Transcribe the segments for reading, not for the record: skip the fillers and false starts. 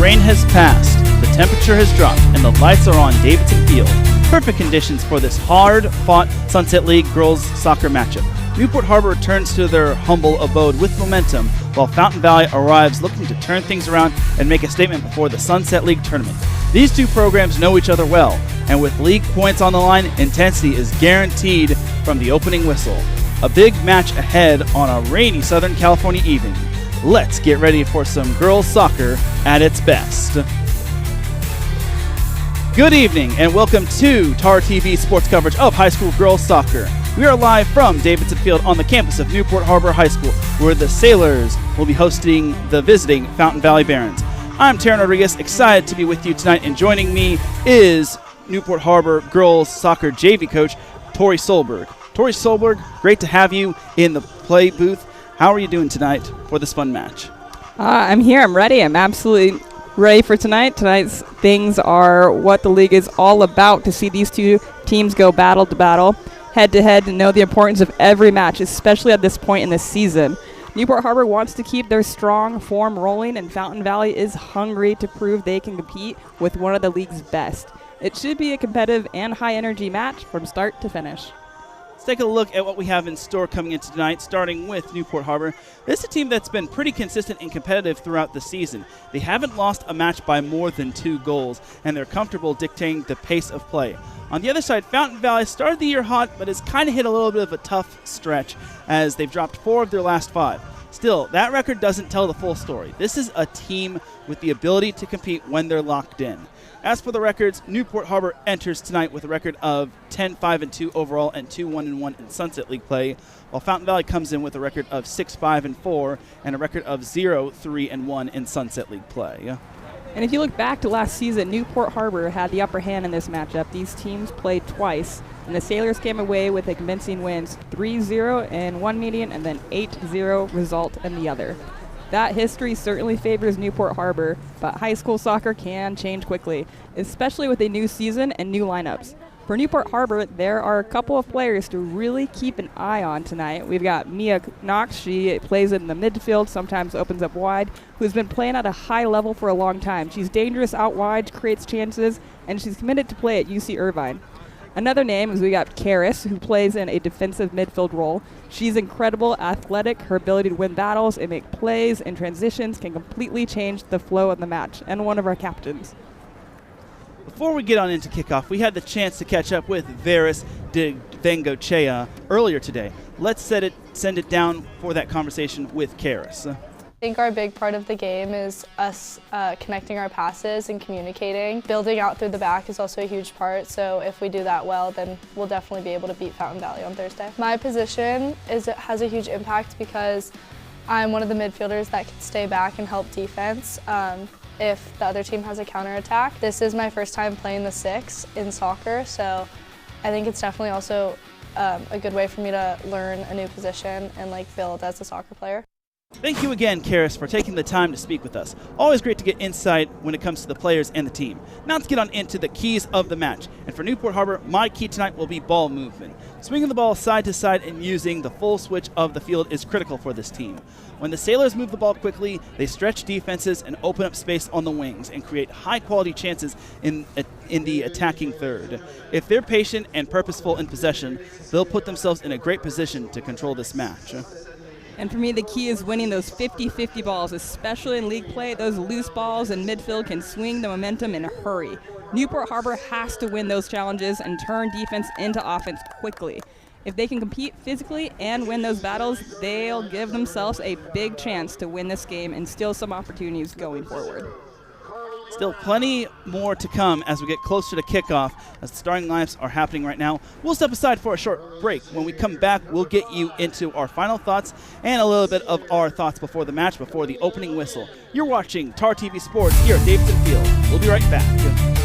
rain has passed, the temperature has dropped, and the lights are on Davidson Field. Perfect conditions for this hard-fought Sunset League girls soccer matchup. Newport Harbor returns to their humble abode with momentum, while Fountain Valley arrives looking to turn things around and make a statement before the Sunset League tournament. These two programs know each other well, and with league points on the line, intensity is guaranteed from the opening whistle. A big match ahead on a rainy Southern California evening. Let's get ready for some girls soccer at its best. Good evening and welcome to TAR TV sports coverage of high school girls soccer. We are live from Davidson Field on the campus of Newport Harbor High School, where the Sailors will be hosting the visiting Fountain Valley Barons. I'm Taryn Rodriguez, excited to be with you tonight, and joining me is Newport Harbor girls soccer JV coach Tori Solberg. Tori Solberg, great to have you in the play booth. How are you doing tonight for this fun match? I'm here. I'm ready. I'm absolutely ready for tonight. Tonight's things are what the league is all about, to see these two teams go battle to battle, head to head, and know the importance of every match, especially at this point in the season. Newport Harbor wants to keep their strong form rolling, and Fountain Valley is hungry to prove they can compete with one of the league's best. It should be a competitive and high-energy match from start to finish. Let's take a look at what we have in store coming into tonight, starting with Newport Harbor. This is a team that's been pretty consistent and competitive throughout the season. They haven't lost a match by more than 2 goals, and they're comfortable dictating the pace of play. On the other side, Fountain Valley started the year hot, but has kind of hit a little bit of a tough stretch as they've dropped 4 of their last 5. Still, that record doesn't tell the full story. This is a team with the ability to compete when they're locked in. As for the records, Newport Harbor enters tonight with a record of 10-5-2 overall and 2-1-1 in Sunset League play, while Fountain Valley comes in with a record of 6-5-4 and a record of 0-3-1 in Sunset League play. And if you look back to last season, Newport Harbor had the upper hand in this matchup. These teams played twice, and the Sailors came away with a convincing wins, 3-0 in one meeting and then 8-0 result in the other. That history certainly favors Newport Harbor, but high school soccer can change quickly, especially with a new season and new lineups. For Newport Harbor, there are a couple of players to really keep an eye on tonight. We've got Mia Knox. She plays in the midfield, sometimes opens up wide, who's been playing at a high level for a long time. She's dangerous out wide, creates chances, and she's committed to play at UC Irvine. Another name is we got Karis, who plays in a defensive midfield role. She's incredible, athletic. Her ability to win battles and make plays and transitions can completely change the flow of the match, and one of our captains. Before we get on into kickoff, we had the chance to catch up with Veris de Vengochea earlier today. Let's send it down for that conversation with Karis. I think our big part of the game is us connecting our passes and communicating. Building out through the back is also a huge part, so if we do that well, then we'll definitely be able to beat Fountain Valley on Thursday. My position has a huge impact because I'm one of the midfielders that can stay back and help defense if the other team has a counterattack. This is my first time playing the 6 in soccer, so I think it's definitely also a good way for me to learn a new position and build as a soccer player. Thank you again, Karis, for taking the time to speak with us. Always great to get insight when it comes to the players and the team. Now let's get on into the keys of the match. And for Newport Harbor, my key tonight will be ball movement. Swinging the ball side to side and using the full switch of the field is critical for this team. When the Sailors move the ball quickly, they stretch defenses and open up space on the wings and create high-quality chances in the attacking third. If they're patient and purposeful in possession, they'll put themselves in a great position to control this match. And for me, the key is winning those 50-50 balls, especially in league play. Those loose balls in midfield can swing the momentum in a hurry. Newport Harbor has to win those challenges and turn defense into offense quickly. If they can compete physically and win those battles, they'll give themselves a big chance to win this game and steal some opportunities going forward. Still plenty more to come as we get closer to kickoff, as the starting lineups are happening right now. We'll step aside for a short break. When we come back, we'll get you into our final thoughts and a little bit of our thoughts before the match, before the opening whistle. You're watching TAR TV Sports here at Davidson Field. We'll be right back.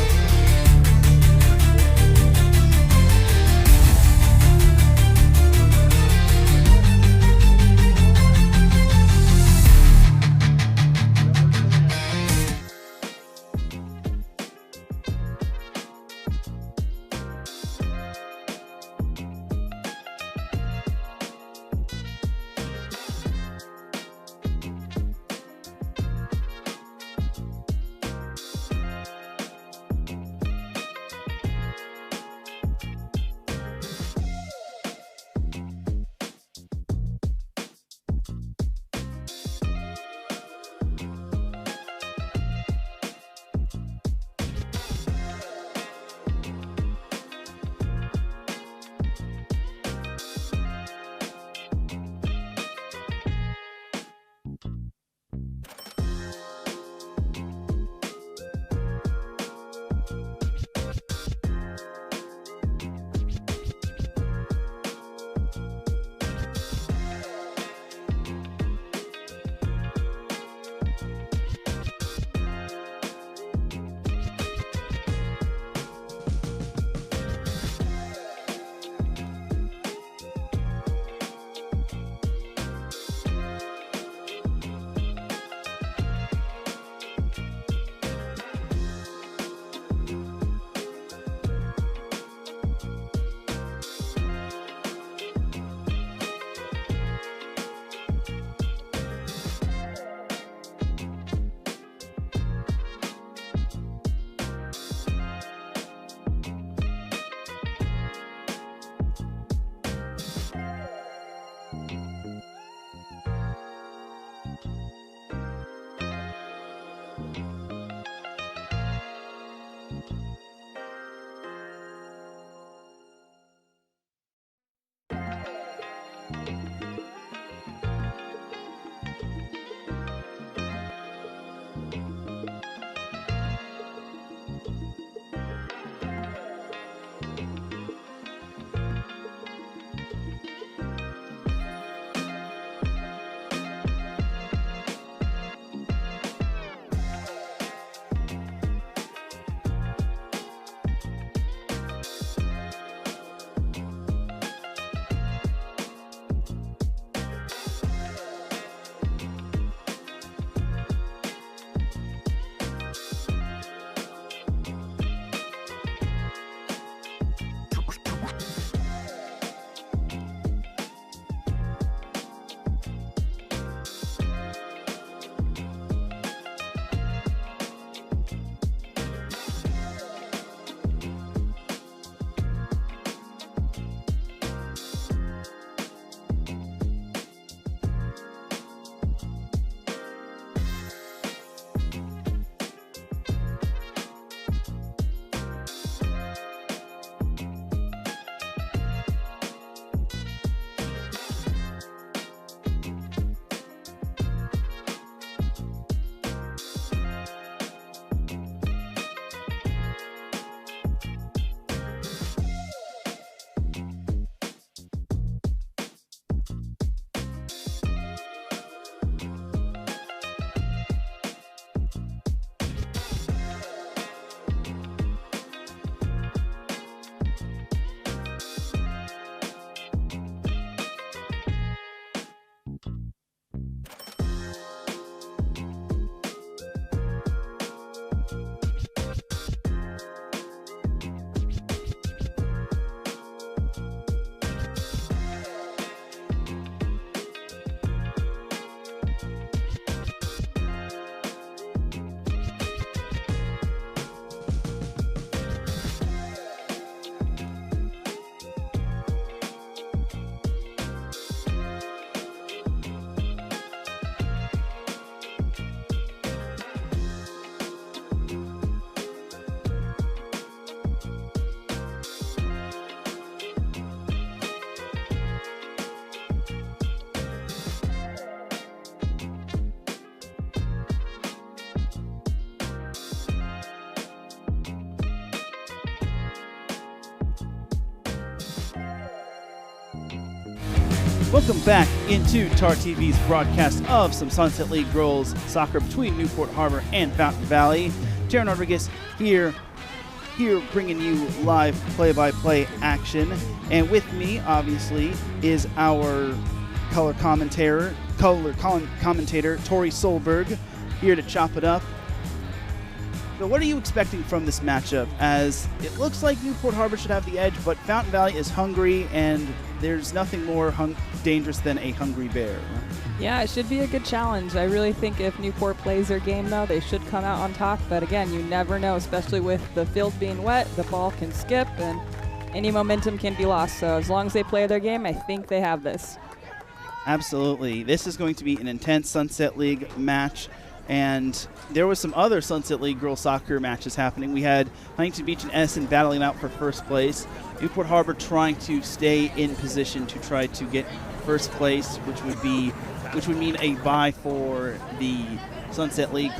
Welcome back into TAR TV's broadcast of some Sunset League girls soccer between Newport Harbor and Fountain Valley. Jaron Rodriguez here bringing you live play-by-play action. And with me, obviously, is our color commentator, Tori Solberg, here to chop it up. So what are you expecting from this matchup? As it looks like Newport Harbor should have the edge, but Fountain Valley is hungry, and there's nothing more dangerous than a hungry bear. Yeah, it should be a good challenge. I really think if Newport plays their game, though, they should come out on top. But again, you never know, especially with the field being wet, the ball can skip, and any momentum can be lost. So as long as they play their game, I think they have this. Absolutely. This is going to be an intense Sunset League match. And there was some other Sunset League girls soccer matches happening. We had Huntington Beach and Edison battling out for first place. Newport Harbor trying to stay in position to try to get first place, which would mean a bye for the Sunset League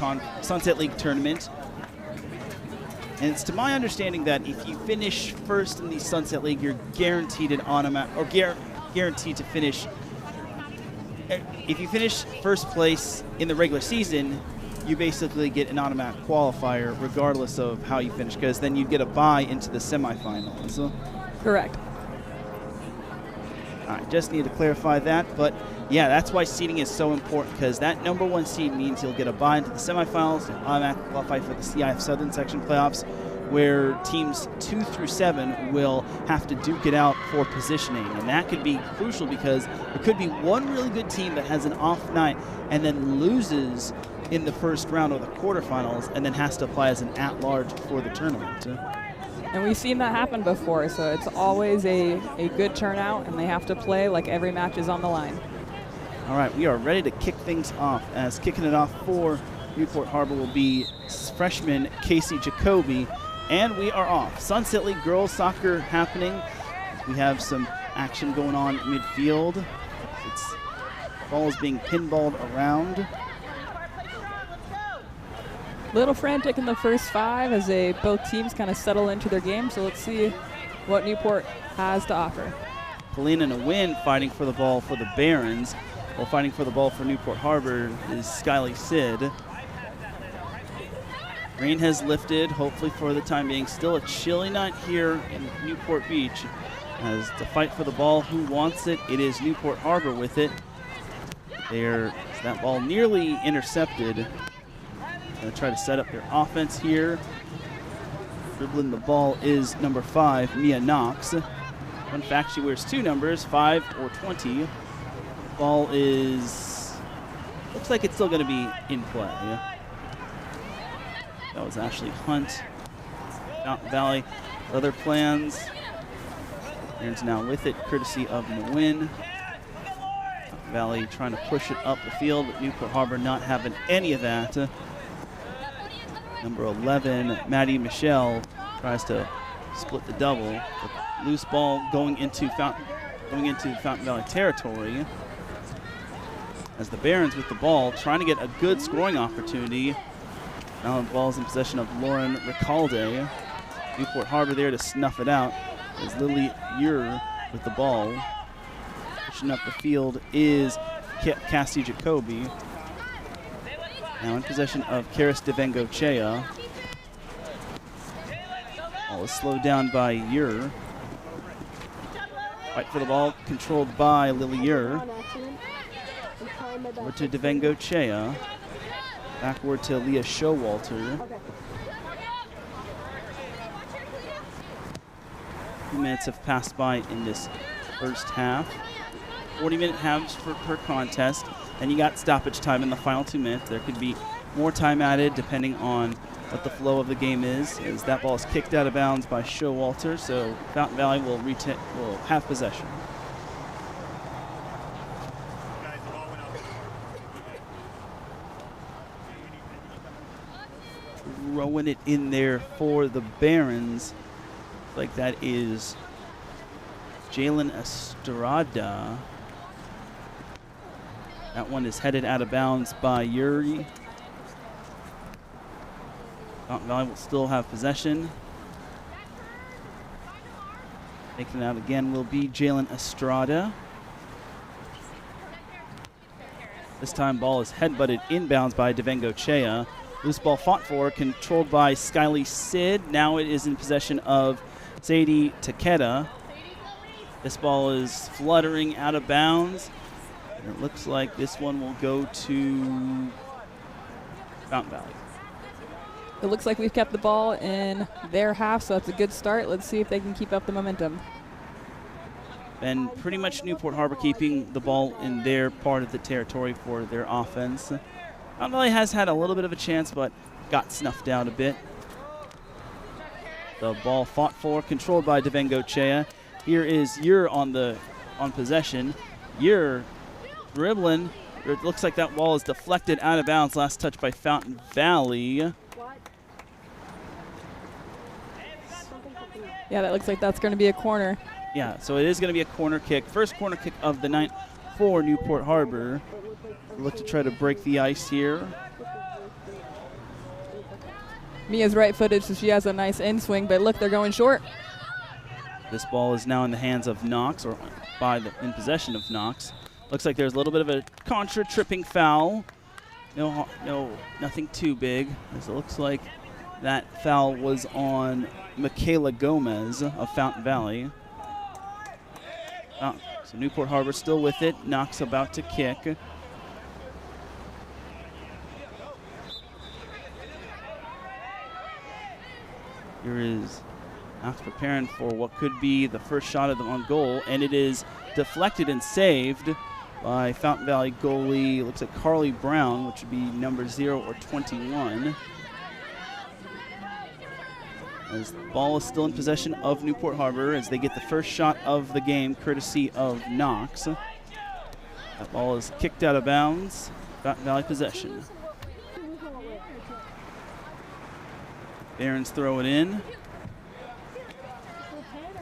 tournament. And it's to my understanding that if you finish first in the Sunset League, you're guaranteed guaranteed to finish. If you finish first place in the regular season, you basically get an automatic qualifier regardless of how you finish, because then you get a bye into the semifinals. Correct. I just need to clarify that, but yeah, that's why seeding is so important, because that number one seed means you'll get a bye into the semifinals, you'll automatically qualify for the CIF Southern Section playoffs, where teams 2 through 7 will have to duke it out for positioning. And that could be crucial because there could be one really good team that has an off night and then loses in the first round of the quarterfinals and then has to apply as an at-large for the tournament. And we've seen that happen before, so it's always a good turnout, and they have to play like every match is on the line. All right, we are ready to kick things off, as kicking it off for Newport Harbor will be freshman Casey Jacoby. And we are off. Sunset League girls soccer happening. We have some action going on midfield. Ball is being pinballed around. Little frantic in the first 5 as both teams kind of settle into their game. So let's see what Newport has to offer. Paulina Nguyen fighting for the ball for the Barons, while fighting for the ball for Newport Harbor is Skyly Sid. Rain has lifted, hopefully for the time being. Still a chilly night here in Newport Beach. As the fight for the ball, who wants it? It is Newport Harbor with it. That ball nearly intercepted. Going to try to set up their offense here. Dribbling the ball is number 5, Mia Knox. Fun fact, she wears 2 numbers, 5 or 20. Ball looks like it's still going to be in play. That was Ashley Hunt. Fountain Valley, other plans. Aaron's now with it, courtesy of Nguyen. Fountain Valley trying to push it up the field, but Newport Harbor not having any of that. Number 11, Maddie Michelle, tries to split the double. The loose ball going into Fountain Valley territory. As the Barons with the ball, trying to get a good scoring opportunity. Now the ball's in possession of Lauren Ricalde. Newport Harbor there to snuff it out. As Lily Ure with the ball. Pushing up the field is Cassie Jacoby. Now in possession of Karis Devengochea. Ball is slowed down by Ure. Fight for the ball, controlled by Lily Ure. Over to Devengochea. Backward to Leah Showalter. 2 minutes have passed by in this first half. 40-minute halves per contest. And you got stoppage time in the final 2 minutes. There could be more time added depending on what the flow of the game is, as that ball is kicked out of bounds by Showalter. So Fountain Valley will have possession. Throwing it in there for the Barons. Like that is Jalen Estrada. That one is headed out of bounds by Yuri. Fountain Valley will still have possession. Taking it out again will be Jalen Estrada. This time ball is headbutted inbounds by Devengo Chea. Loose ball fought for, controlled by Skyly Sid. Now it is in possession of Sadie Takeda. This ball is fluttering out of bounds. And it looks like this one will go to Fountain Valley. It looks like we've kept the ball in their half, so that's a good start. Let's see if they can keep up the momentum. And pretty much Newport Harbor keeping the ball in their part of the territory for their offense. Fountain Valley has had a little bit of a chance, but got snuffed out a bit. The ball fought for, controlled by Devengo Chea. Here is Yer on possession. Yer dribbling. It looks like that ball is deflected out of bounds. Last touch by Fountain Valley. Yeah, that looks like that's going to be a corner. Yeah, so it is going to be a corner kick. First corner kick of the night for Newport Harbor. Look to try to break the ice here. Mia's right-footed, so she has a nice in-swing, but look, they're going short. This ball is now in the hands of Knox, or in possession of Knox. Looks like there's a little bit of a contra-tripping foul. Nothing too big, as it looks like that foul was on Michaela Gomez of Fountain Valley. So Newport Harbor still with it. Knox about to kick. Here is Knox preparing for what could be the first shot of them on goal, and it is deflected and saved by Fountain Valley goalie, looks like Carly Brown, which would be number 0 or 21. As the ball is still in possession of Newport Harbor as they get the first shot of the game courtesy of Knox. That ball is kicked out of bounds. Fountain Valley possession. Barons throw it in.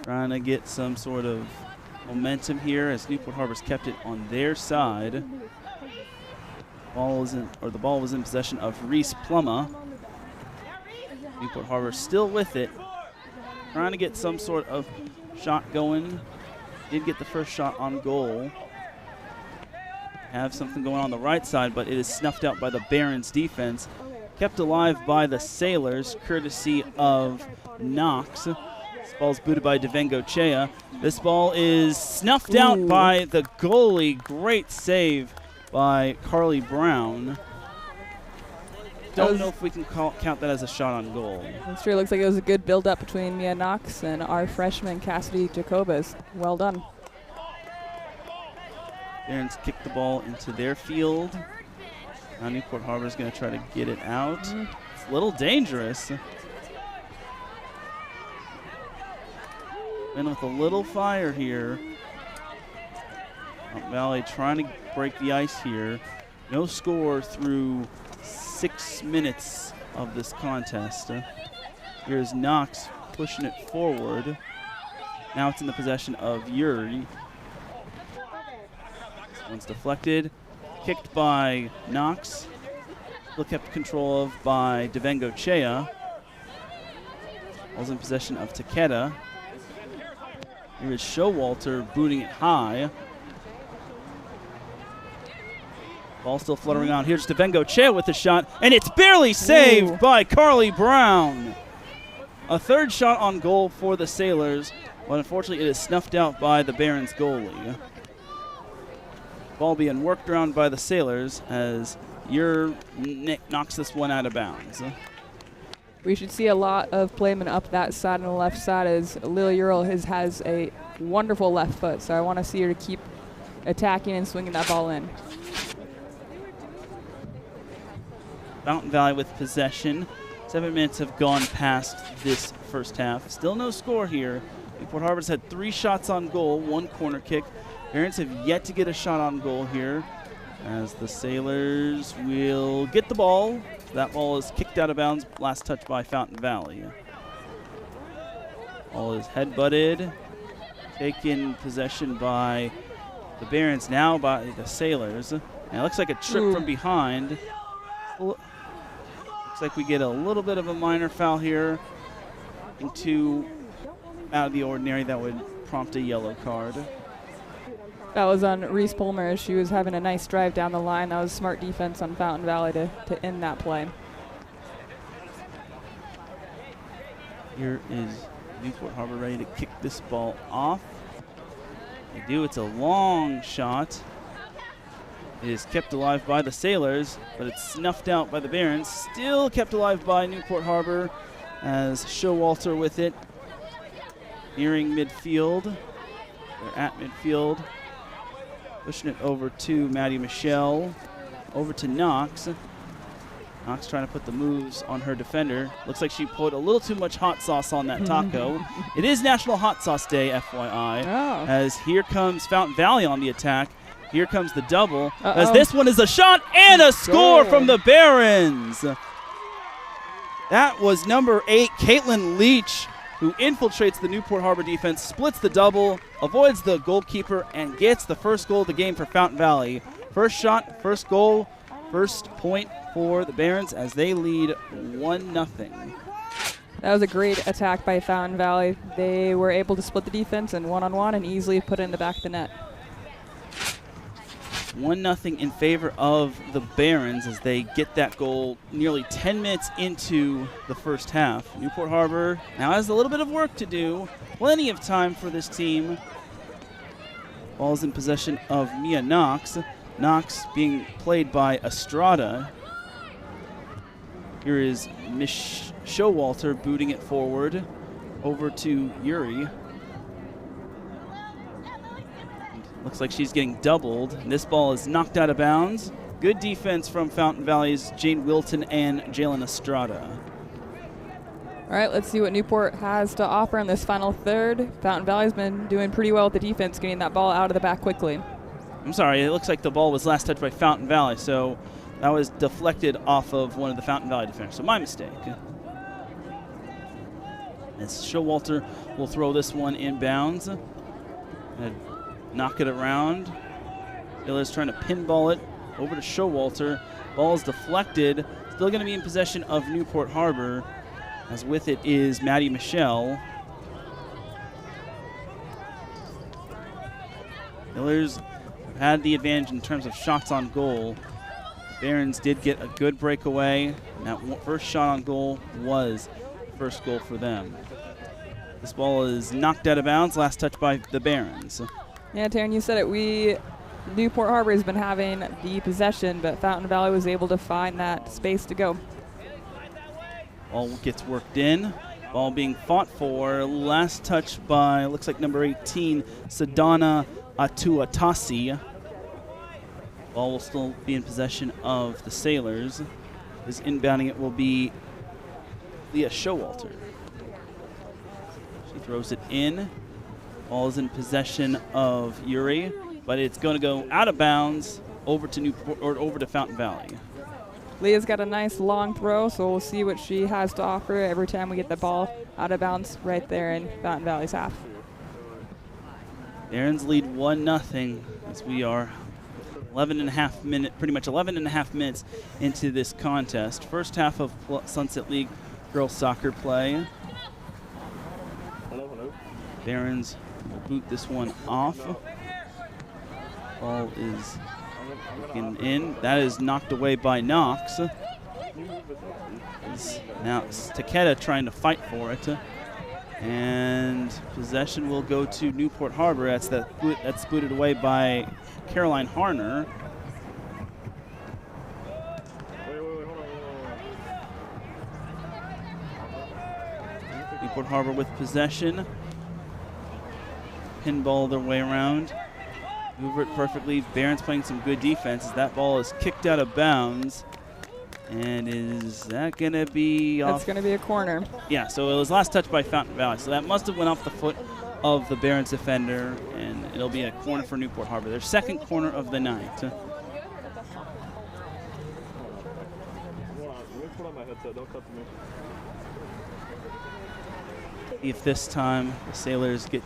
Trying to get some sort of momentum here as Newport Harbor's kept it on their side. The ball was in possession of Reese Plumma. Newport Harbor still with it, trying to get some sort of shot going. Did get the first shot on goal. Have something going on the right side, but it is snuffed out by the Barons defense. Kept alive by the Sailors, courtesy of Knox. This ball's booted by Devengo Chea. This ball is snuffed out by the goalie. Great save by Carly Brown. Don't know if we can count that as a shot on goal. That's true. It looks like it was a good build-up between Mia Knox and our freshman Cassidy Jacobas. Well done. Barons kick the ball into their field. Now Newport Harbor is going to try to get it out. It's a little dangerous. And with a little fire here. Fountain Valley trying to break the ice here. No score through 6 minutes of this contest. Here's Knox pushing it forward. Now it's in the possession of Yuri. This one's deflected. Kicked by Knox. Still kept control of by Devengo Chea. Ball's in possession of Takeda. Here is Showalter booting it high. Ball still fluttering around. Here's Devengo Chea with the shot, and it's barely saved by Carly Brown. A third shot on goal for the Sailors, but unfortunately it is snuffed out by the Barons goalie. Ball being worked around by the Sailors as Nick knocks this one out of bounds. We should see a lot of playmen up that side on the left side as Lily Earl has a wonderful left foot, so I want to see her keep attacking and swinging that ball in. Fountain Valley with possession. 7 minutes have gone past this first half. Still no score here. Newport Harbor's had 3 shots on goal, 1 corner kick. Barons have yet to get a shot on goal here as the Sailors will get the ball. That ball is kicked out of bounds. Last touch by Fountain Valley. Ball is headbutted. Taken possession by the Barons, now by the Sailors. And it looks like a trip from behind. Looks like we get a little bit of a minor foul here. Nothing too out of the ordinary that would prompt a yellow card. That was on Reese Palmer. She was having a nice drive down the line. That was smart defense on Fountain Valley to end that play. Here is Newport Harbor ready to kick this ball off. They do. It's a long shot. It is kept alive by the Sailors, but it's snuffed out by the Barons. Still kept alive by Newport Harbor as Showalter with it. Nearing midfield. They're at midfield. Pushing it over to Maddie Michelle. Over to Knox. Knox trying to put the moves on her defender. Looks like she put a little too much hot sauce on that taco. It is National Hot Sauce Day, FYI. Oh. As here comes Fountain Valley on the attack. Here comes the double. As this one is a shot and a score from the Barons. That was number 8, Caitlin Leach, who infiltrates the Newport Harbor defense, splits the double, avoids the goalkeeper, and gets the first goal of the game for Fountain Valley. First shot, first goal, first point for the Barons as they lead 1-0. That was a great attack by Fountain Valley. They were able to split the defense and one-on-one and easily put it in the back of the net. 1-0 in favor of the Barons as they get that goal nearly 10 minutes into the first half. Newport Harbor now has a little bit of work to do. Plenty of time for this team. Ball's in possession of Mia Knox. Knox being played by Estrada. Here is Miss Showalter booting it forward over to Yuri. Looks like she's getting doubled. And this ball is knocked out of bounds. Good defense from Fountain Valley's Jane Wilton and Jalen Estrada. All right, let's see what Newport has to offer in this final third. Fountain Valley's been doing pretty well with the defense, getting that ball out of the back quickly. I'm sorry, it looks like the ball was last touched by Fountain Valley, so that was deflected off of one of the Fountain Valley defenders, so my mistake. As Showalter will throw this one inbounds. And knock it around. Miller's trying to pinball it over to Showalter. Ball is deflected. Still going to be in possession of Newport Harbor, as with it is Maddie Michelle. Miller's had the advantage in terms of shots on goal. The Barons did get a good breakaway, and that first shot on goal was the first goal for them. This ball is knocked out of bounds, last touch by the Barons. Yeah, Taryn, you said it. Newport Harbor has been having the possession, but Fountain Valley was able to find that space to go. Ball gets worked in. Ball being fought for. Last touch by, looks like number 18, Sadana Atuatasi. Ball will still be in possession of the Sailors. As inbounding it will be Leah Showalter. She throws it in. Ball is in possession of Yuri, but it's going to go out of bounds over to Newport, or over to Fountain Valley. Leah's got a nice long throw, so we'll see what she has to offer every time we get the ball out of bounds right there in Fountain Valley's half. Barons lead 1-0 as we are 11 and a half minutes into this contest. First half of Sunset League girls soccer play. Barons will boot this one off. Ball is looking in. That is knocked away by Knox. Now it's Takeda trying to fight for it. And possession will go to Newport Harbor. That's booted away by Caroline Harner. Newport Harbor with possession. Pinball their way around. Move it perfectly. Barons playing some good defense as that ball is kicked out of bounds. And is that going to be off? That's going to be a corner. Yeah, so it was last touched by Fountain Valley. So that must have went off the foot of the Barons defender, and it'll be a corner for Newport Harbor. Their second corner of the night. If this time the Sailors get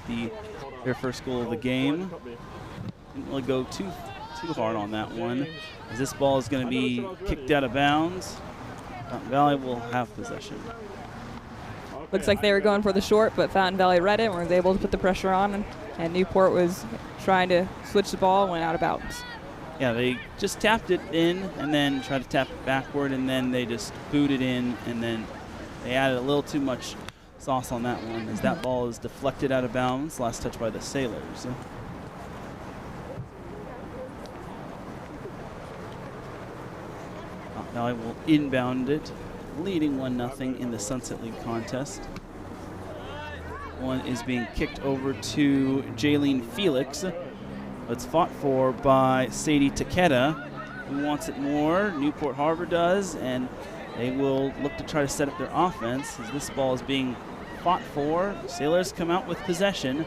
their first goal of the game. Didn't really go too hard on that one, as this ball is going to be kicked out of bounds. Fountain Valley will have possession. Looks like they were going for the short, but Fountain Valley read it and was able to put the pressure on, and Newport was trying to switch the ball and went out of bounds. Yeah, they just tapped it in and then tried to tap it backward, and then they just booted in, and then they added a little too much sauce on that one as that ball is deflected out of bounds. Last touch by the Sailors. Fountain Valley will inbound it, leading 1-0 in the Sunset League contest. One is being kicked over to Jaylene Felix. It's fought for by Sadie Takeda, who wants it more. Newport Harbor does, and they will look to try to set up their offense as this ball is being fought for. Sailors come out with possession,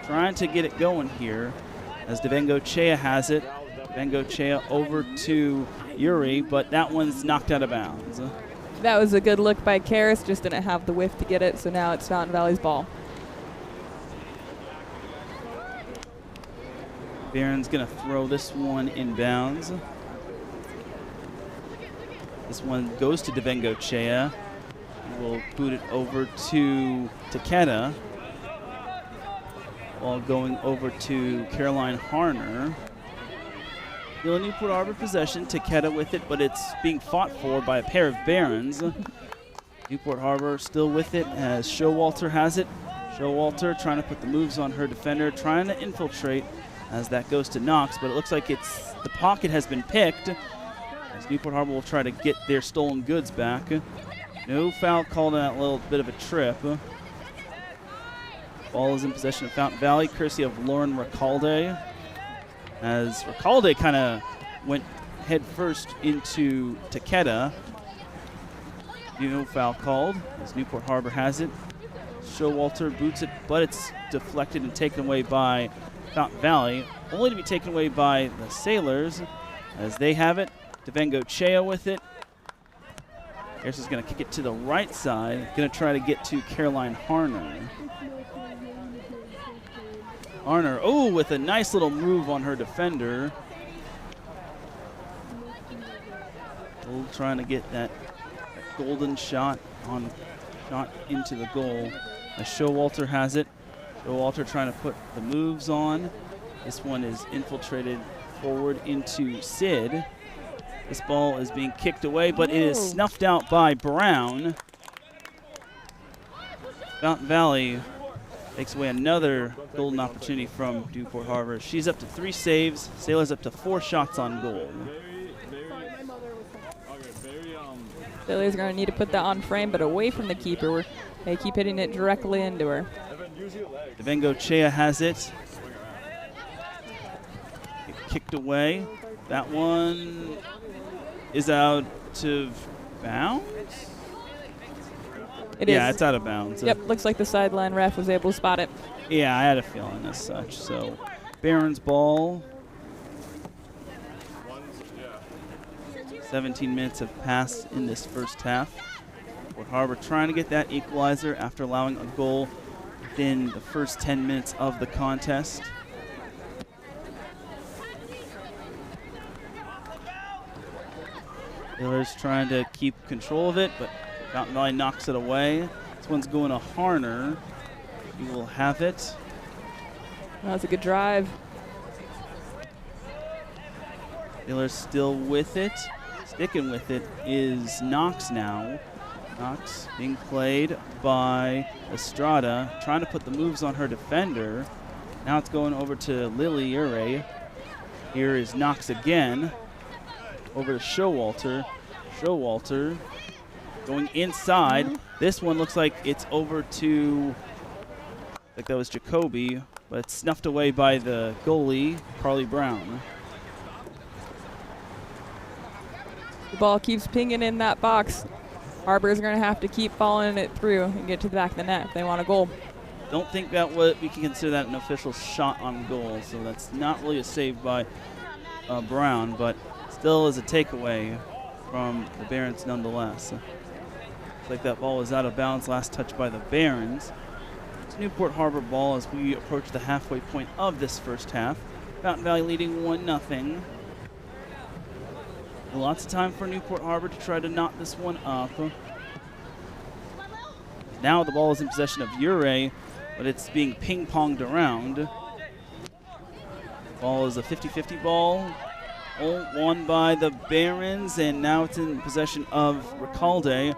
trying to get it going here as Devengo Chea has it. Devengo Chea over to Yuri, but that one's knocked out of bounds. That was a good look by Karras, just didn't have the whiff to get it, so now it's Fountain Valley's ball. Barron's going to throw this one in bounds. This one goes to Devengo Chea. We'll boot it over to Takeda, while going over to Caroline Harner. Still Newport Harbor possession, Takeda with it, but it's being fought for by a pair of Barons. Newport Harbor still with it as Showalter has it. Showalter trying to put the moves on her defender, trying to infiltrate as that goes to Knox, but it looks like it's the pocket has been picked as Newport Harbor will try to get their stolen goods back. No foul called on that little bit of a trip. Ball is in possession of Fountain Valley, courtesy of Lauren Recalde, as Recalde kind of went head first into Takeda. No foul called as Newport Harbor has it. Showalter boots it, but it's deflected and taken away by Fountain Valley, only to be taken away by the Sailors as they have it. Devengo Chea with it. Harris is going to kick it to the right side, going to try to get to Caroline Harner. Harner, oh, with a nice little move on her defender. Trying to get that golden shot into the goal. As Showalter has it. Showalter trying to put the moves on. This one is infiltrated forward into Sid. This ball is being kicked away, but it is snuffed out by Brown. Fountain Valley takes away another golden opportunity from Newport Harbor. She's up to 3 saves. Sailors up to 4 shots on goal. Sailors are going to need to put that on frame, but away from the keeper, where they keep hitting it directly into her. Devengo Chea has it. Kicked away. That one is out of bounds? Yeah, it's out of bounds. Yep, looks like the sideline ref was able to spot it. Yeah, I had a feeling as such. So, Barron's ball. 17 minutes have passed in this first half. Newport Harbor trying to get that equalizer after allowing a goal within the first 10 minutes of the contest. Miller's trying to keep control of it, but Fountain Valley knocks it away. This one's going to Harner. He will have it. That's a good drive. Miller's still with it. Sticking with it is Knox now. Knox being played by Estrada, trying to put the moves on her defender. Now it's going over to Lily Ure. Here is Knox again. Over to Showalter. Showalter going inside. This one looks like it's over to, I think that was Jacoby, but it's snuffed away by the goalie, Carly Brown. The ball keeps pinging in that box. Harbor's going to have to keep following it through and get to the back of the net if they want a goal. Don't think that we can consider that an official shot on goal, so that's not really a save by Brown, but still is a takeaway from the Barons nonetheless. Looks like that ball was out of bounds, last touch by the Barons. It's Newport Harbor ball as we approach the halfway point of this first half. Fountain Valley leading 1-0. Lots of time for Newport Harbor to try to knot this one up. Now the ball is in possession of Ure, but it's being ping-ponged around. Ball is a 50-50 ball. All won by the Barons, and now it's in possession of Recalde.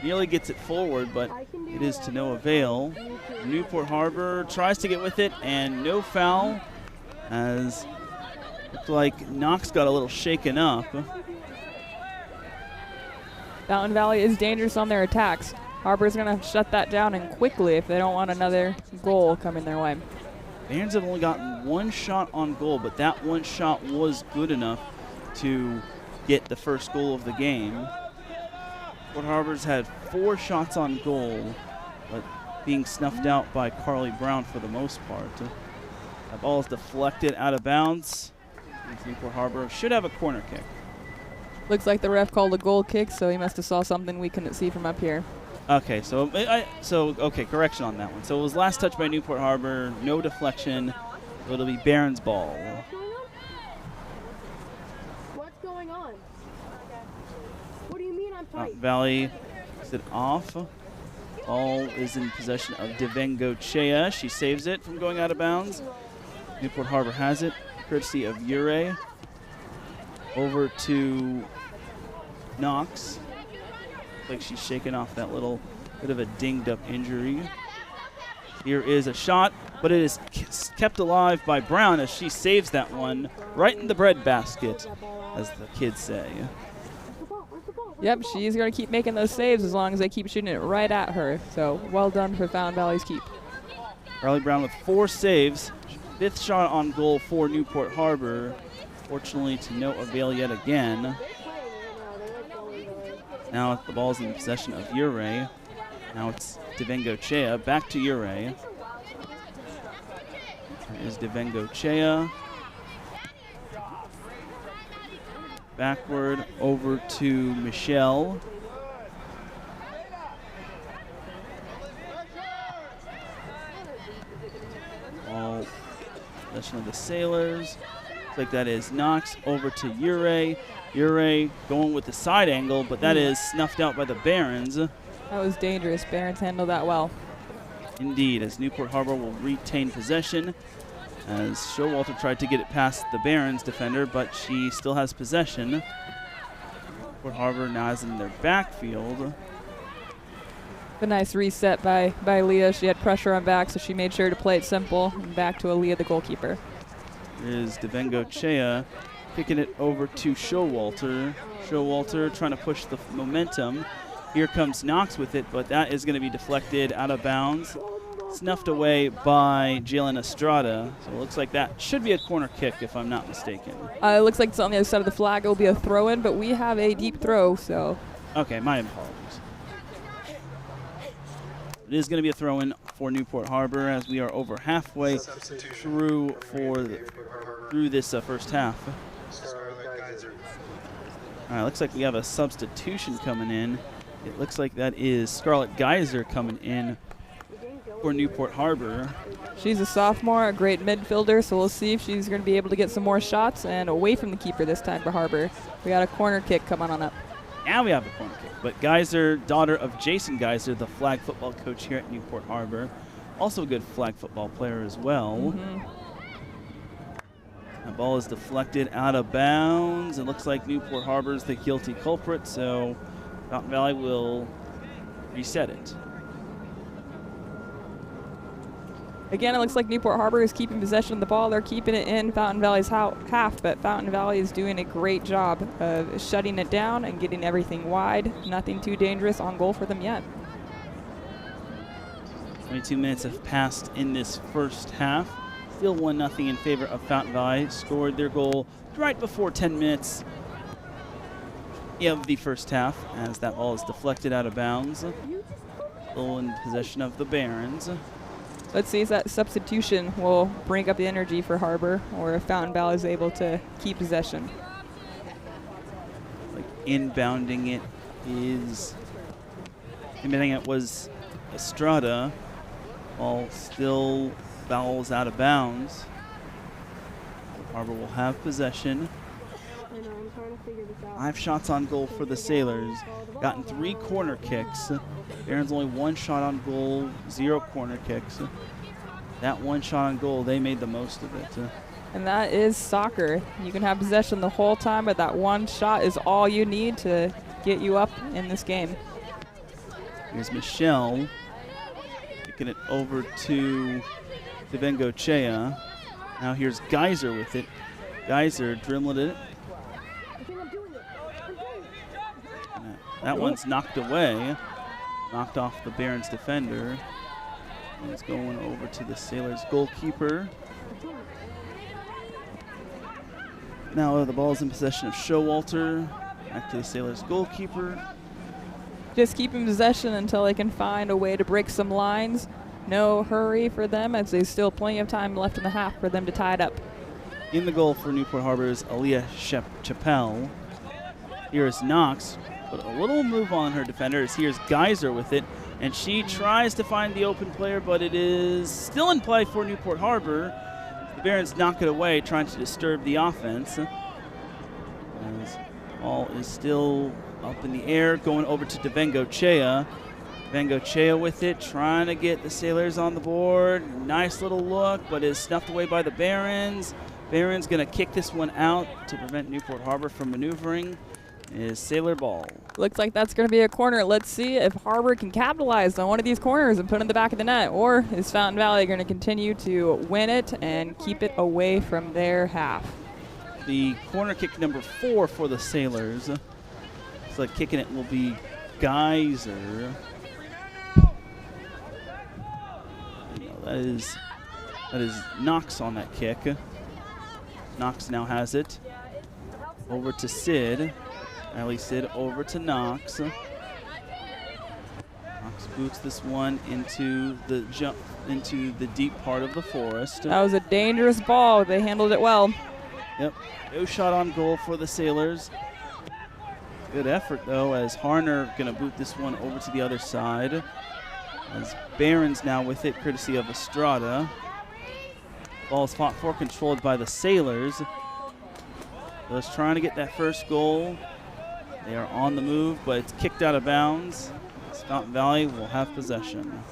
Nearly gets it forward, but it is to no avail. Newport Harbor tries to get with it, and no foul, as looked like Knox got a little shaken up. Fountain Valley is dangerous on their attacks. Harbor's going to shut that down and quickly if they don't want another goal coming their way. Barons have only gotten one shot on goal, but that one shot was good enough to get the first goal of the game. Port Harbor's had 4 shots on goal, but being snuffed out by Carly Brown for the most part. That ball is deflected out of bounds. Newport Harbor should have a corner kick. Looks like the ref called a goal kick, so he must have saw something we couldn't see from up here. Okay, so okay, correction on that one. So it was last touch by Newport Harbor, no deflection. So it'll be Barron's ball. What's going on? What do you mean I'm Fountain Valley gets it off. Ball is in possession of Devengo Chea. She saves it from going out of bounds. Newport Harbor has it, courtesy of Ure. Over to Knox. Like she's shaking off that little bit of a dinged up injury. Here is a shot, but it is kept alive by Brown as she saves that one right in the bread basket, as the kids say. Yep, she's going to keep making those saves as long as they keep shooting it right at her. So well done for Fountain Valley's keep. Carly Brown with 4 saves. 5th shot on goal for Newport Harbor. Fortunately to no avail yet again. Now the ball's in possession of Ure. Now it's Devengo Chea. Back to Ure. There is Devengo Chea. Backward over to Michelle. Ball possession of the Sailors. Looks like that is Knox over to Ure. Ure going with the side angle, but that is snuffed out by the Barons. That was dangerous. Barons handled that well. Indeed, as Newport Harbor will retain possession, as Showalter tried to get it past the Barons defender, but she still has possession. Newport Harbor now is in their backfield. A nice reset by Leah. She had pressure on back, so she made sure to play it simple. And back to Aaliyah, the goalkeeper. Here's Devengo Chea picking it over to Showalter. Showalter trying to push the momentum. Here comes Knox with it, but that is going to be deflected out of bounds. Snuffed away by Jalen Estrada. So it looks like that should be a corner kick, if I'm not mistaken. It looks like it's on the other side of the flag. It will be a throw-in, but we have a deep throw, so. Okay, my apologies. It is going to be a throw-in for Newport Harbor as we are over halfway through this first half. All right, looks like we have a substitution coming in. It looks like that is Scarlett Geyser coming in for Newport Harbor. She's a sophomore, a great midfielder, so we'll see if she's going to be able to get some more shots and away from the keeper this time for Harbor. We got a corner kick coming on up. Now we have a corner kick. But Geyser, daughter of Jason Geyser, the flag football coach here at Newport Harbor, also a good flag football player as well. Mm-hmm. The ball is deflected out of bounds. It looks like Newport Harbor is the guilty culprit, so Fountain Valley will reset it. Again, it looks like Newport Harbor is keeping possession of the ball. They're keeping it in Fountain Valley's half, but Fountain Valley is doing a great job of shutting it down and getting everything wide. Nothing too dangerous on goal for them yet. 22 minutes have passed in this first half. Still 1-0 in favor of Fountain Valley. Scored their goal right before 10 minutes of the first half as that ball is deflected out of bounds. Still in possession of the Barons. Let's see if that substitution will bring up the energy for Harbor or if Fountain Valley is able to keep possession. Like inbounding it is, admitting it was Estrada. Ball still fouls out of bounds. Harbor will have possession. I know, I'm trying to figure this out. 5 shots on goal for the Sailors. Gotten 3 corner kicks. Barron's only 1 shot on goal, 0 corner kicks. That 1 shot on goal, they made the most of it. And that is soccer. You can have possession the whole time, but that 1 shot is all you need to get you up in this game. Here's Michelle kicking it over to Bengochea. Now here's Geyser with it. Geyser dribbling it. I think I'm doing it. I'm doing it. That one's knocked away. Knocked off the Barons defender. And it's going over to the Sailors goalkeeper. Now the ball's in possession of Showalter. Back to the Sailors goalkeeper. Just keep in possession until they can find a way to break some lines. No hurry for them, as there's still plenty of time left in the half for them to tie it up. In the goal for Newport Harbor is Aaliyah Chappelle. Here is Knox, but a little move on her defenders. Here's Geyser with it, and she tries to find the open player, but it is still in play for Newport Harbor. The Barons knock it away, trying to disturb the offense. As ball is still up in the air, going over to Bengochea. Bengochea with it, trying to get the Sailors on the board. Nice little look, but is snuffed away by the Barons. Barons going to kick this one out to prevent Newport Harbor from maneuvering. Is Sailor ball. Looks like that's going to be a corner. Let's see if Harbor can capitalize on one of these corners and put it in the back of the net, or is Fountain Valley going to continue to win it and keep it away from their half? The corner kick number 4 for the Sailors. Looks like kicking it will be Geyser. That is Knox on that kick. Knox now has it. Over to Sid. Allie Sid over to Knox. Knox boots this one into the deep part of the forest. That was a dangerous ball. They handled it well. Yep. No shot on goal for the Sailors. Good effort though, as Harner gonna boot this one over to the other side. As Barons now with it, courtesy of Estrada. Ball is fought for, controlled by the Sailors. Those trying to get that first goal. They are on the move, but it's kicked out of bounds. Fountain Valley will have possession.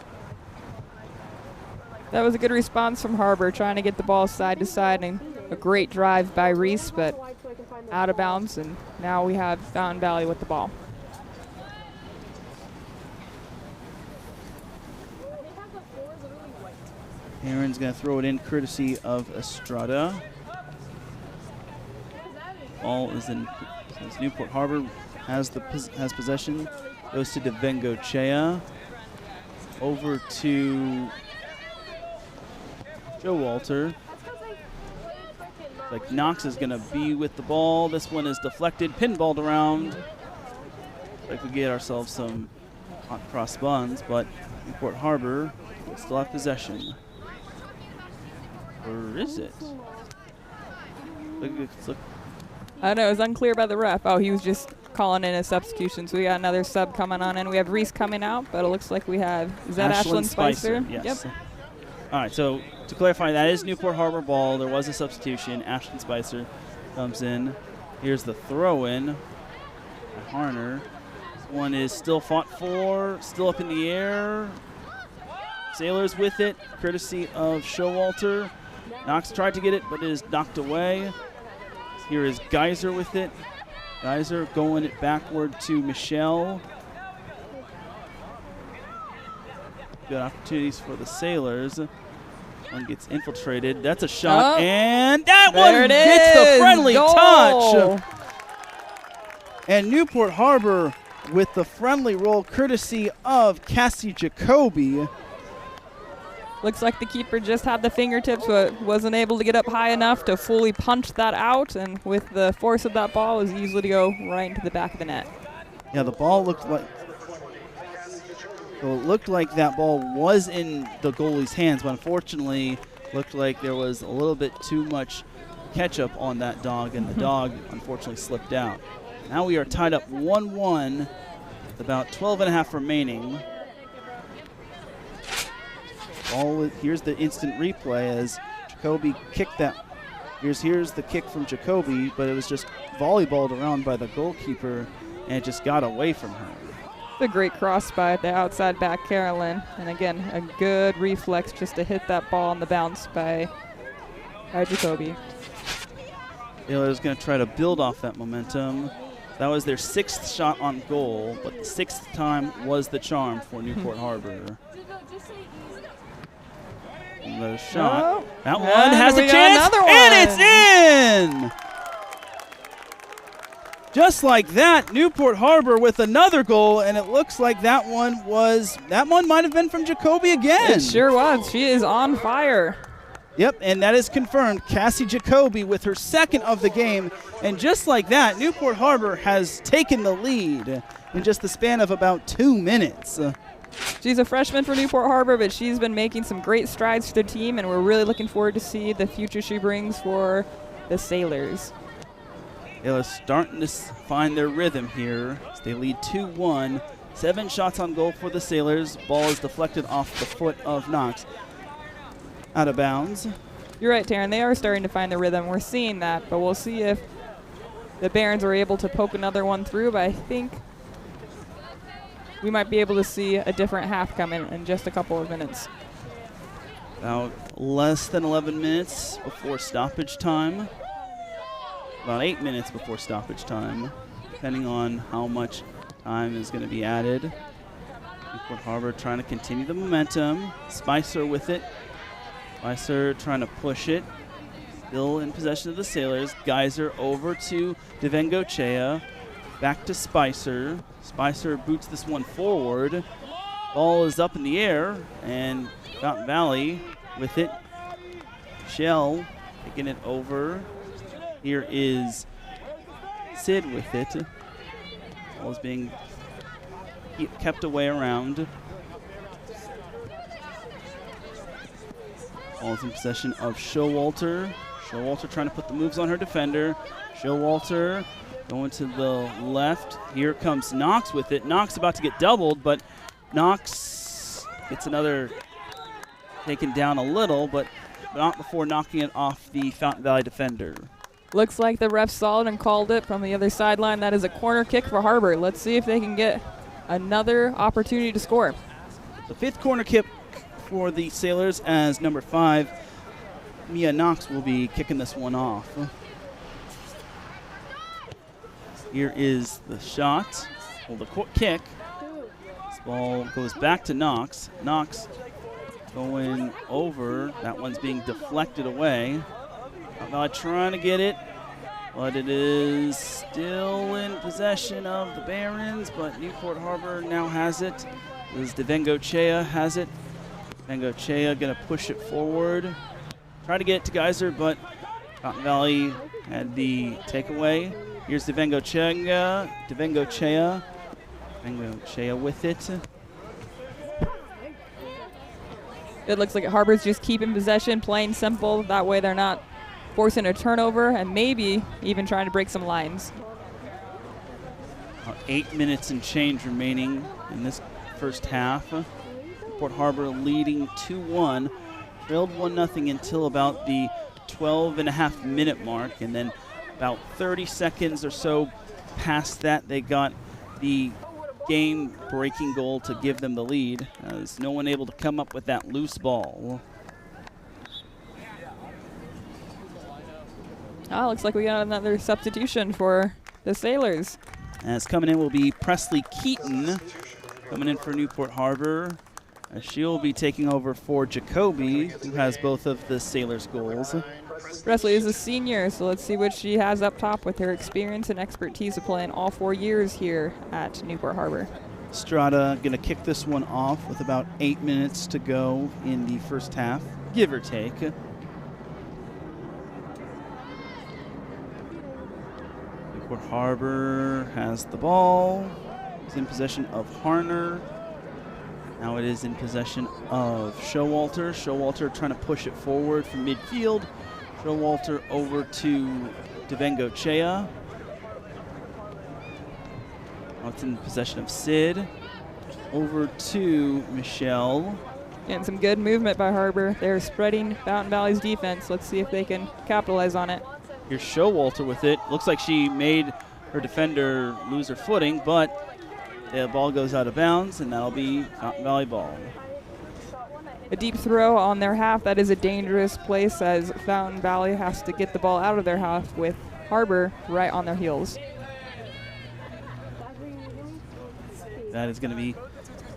That was a good response from Harbor, trying to get the ball side to side, and a great drive by Reese, but out of bounds, and now we have Fountain Valley with the ball. Aaron's going to throw it in courtesy of Estrada. Ball is in as Newport Harbor has possession. Goes to Bengochea. Over to Showalter. Like Knox is going to be with the ball. This one is deflected, pinballed around. Like we get ourselves some hot cross buns, but Newport Harbor will still have possession. Or is it? Look. I don't know, it was unclear by the ref. Oh, he was just calling in a substitution. So we got another sub coming on in. We have Reese coming out, but it looks like we have, is that Ashlyn Spicer? Yes. Yep. All right, so to clarify, that is Newport Harbor ball. There was a substitution. Ashlyn Spicer comes in. Here's the throw-in by Harner. This one is still fought for, still up in the air. Sailors with it, courtesy of Showalter. Knox tried to get it, but it is knocked away. Here is Geyser with it. Geyser going it backward to Michelle. Good opportunities for the Sailors. One gets infiltrated. That's a shot, and that one hits the friendly touch. And Newport Harbor with the friendly roll, courtesy of Cassie Jacoby. Looks like the keeper just had the fingertips, but wasn't able to get up high enough to fully punch that out. And with the force of that ball, it was easy to go right into the back of the net. Yeah, the ball looked like that ball was in the goalie's hands, but unfortunately, looked like there was a little bit too much ketchup on that dog, and the dog unfortunately slipped out. Now we are tied up 1-1 with about 12 and a half remaining. Here's the instant replay as Jacoby kicked that. Here's the kick from Jacoby, but it was just volleyballed around by the goalkeeper, and it just got away from her. A great cross by the outside back Carolyn. And again, a good reflex just to hit that ball on the bounce by Jacoby. Sailors going to try to build off that momentum. That was their 6th shot on goal, but the 6th time was the charm for Newport Harbor. The shot. Oh, That one and has we a got chance, another and one. it's in! Just like that, Newport Harbor with another goal, and it looks like that one might have been from Jacoby again. It sure was. She is on fire. Yep, and that is confirmed. Cassie Jacoby with her 2nd of the game. And just like that, Newport Harbor has taken the lead in just the span of about 2 minutes. She's a freshman for Newport Harbor, but she's been making some great strides for the team, and we're really looking forward to see the future she brings for the Sailors. They're starting to find their rhythm here. They lead 2-1. 7 shots on goal for the Sailors. Ball is deflected off the foot of Knox. Out of bounds. You're right, Taryn. They are starting to find the rhythm. We're seeing that, but we'll see if the Barons are able to poke another one through. But I think we might be able to see a different half come in just a couple of minutes. About less than 11 minutes before stoppage time. About 8 minutes before stoppage time, depending on how much time is going to be added. Newport Harbor trying to continue the momentum. Spicer with it. Spicer trying to push it. Still in possession of the Sailors. Geyser over to Devengochea. Back to Spicer. Spicer boots this one forward. Ball is up in the air, and Fountain Valley with it. Shell taking it over. Here is Sid with it. Ball is being kept away around. Ball is in possession of Showalter. Showalter trying to put the moves on her defender. Showalter going to the left. Here comes Knox with it. Knox about to get doubled, but Knox gets another taken down a little, but not before knocking it off the Fountain Valley defender. Looks like the ref saw it and called it from the other sideline. That is a corner kick for Harbor. Let's see if they can get another opportunity to score. The 5th corner kick for the Sailors, as number 5, Mia Knox, will be kicking this one off. Here is the shot, or the kick. This ball goes back to Knox. Knox going over. That one's being deflected away. Not trying to get it, but it is still in possession of the Barons, but Newport Harbor now has it. As Devengochea has it. Devengochea going to push it forward. Try to get it to Geyser, but Fountain Valley had the takeaway. Here's Devengochea with it. It looks like Harbor's just keeping possession, playing simple. That way they're not forcing a turnover and maybe even trying to break some lines. 8 minutes and change remaining in this first half. Newport Harbor leading 2-1. Trailed 1-0 until about the 12.5-minute mark, and then about 30 seconds or so past that, they got the game-breaking goal to give them the lead. There's no one able to come up with that loose ball. Oh, looks like we got another substitution for the Sailors. As coming in will be Presley Keaton, coming in for Newport Harbor. She'll be taking over for Jacoby, who has both of the Sailors' goals. Presley is a senior, so let's see what she has up top with her experience and expertise of playing all 4 years here at Newport Harbor. Strada going to kick this one off with about 8 minutes to go in the first half, give or take. Newport Harbor has the ball. It's in possession of Harner. Now it is in possession of Showalter. Showalter trying to push it forward from midfield. Showalter over to Devengochea. Now it's in possession of Sid. Over to Michelle. And some good movement by Harbor. They're spreading Fountain Valley's defense. Let's see if they can capitalize on it. Here's Showalter with it. Looks like she made her defender lose her footing, but the ball goes out of bounds, and that'll be Fountain Valley ball. A deep throw on their half. That is a dangerous place as Fountain Valley has to get the ball out of their half with Harbor right on their heels. That is going to be,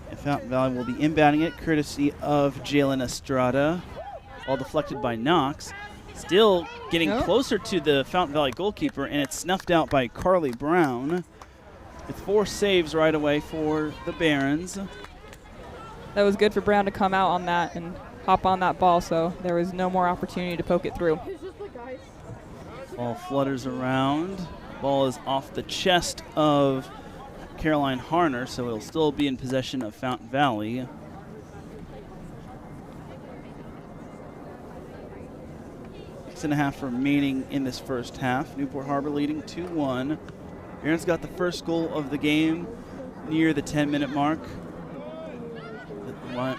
and Fountain Valley will be inbounding it courtesy of Jalen Estrada. All deflected by Knox. Still getting closer to the Fountain Valley goalkeeper, and it's snuffed out by Carly Brown with 4 saves right away for the Barons. That was good for Brown to come out on that and hop on that ball, so there was no more opportunity to poke it through. Ball flutters around. Ball is off the chest of Caroline Harner, so it'll still be in possession of Fountain Valley. And a half remaining in this first half. Newport Harbor leading 2-1. Barons got the first goal of the game near the 10-minute mark.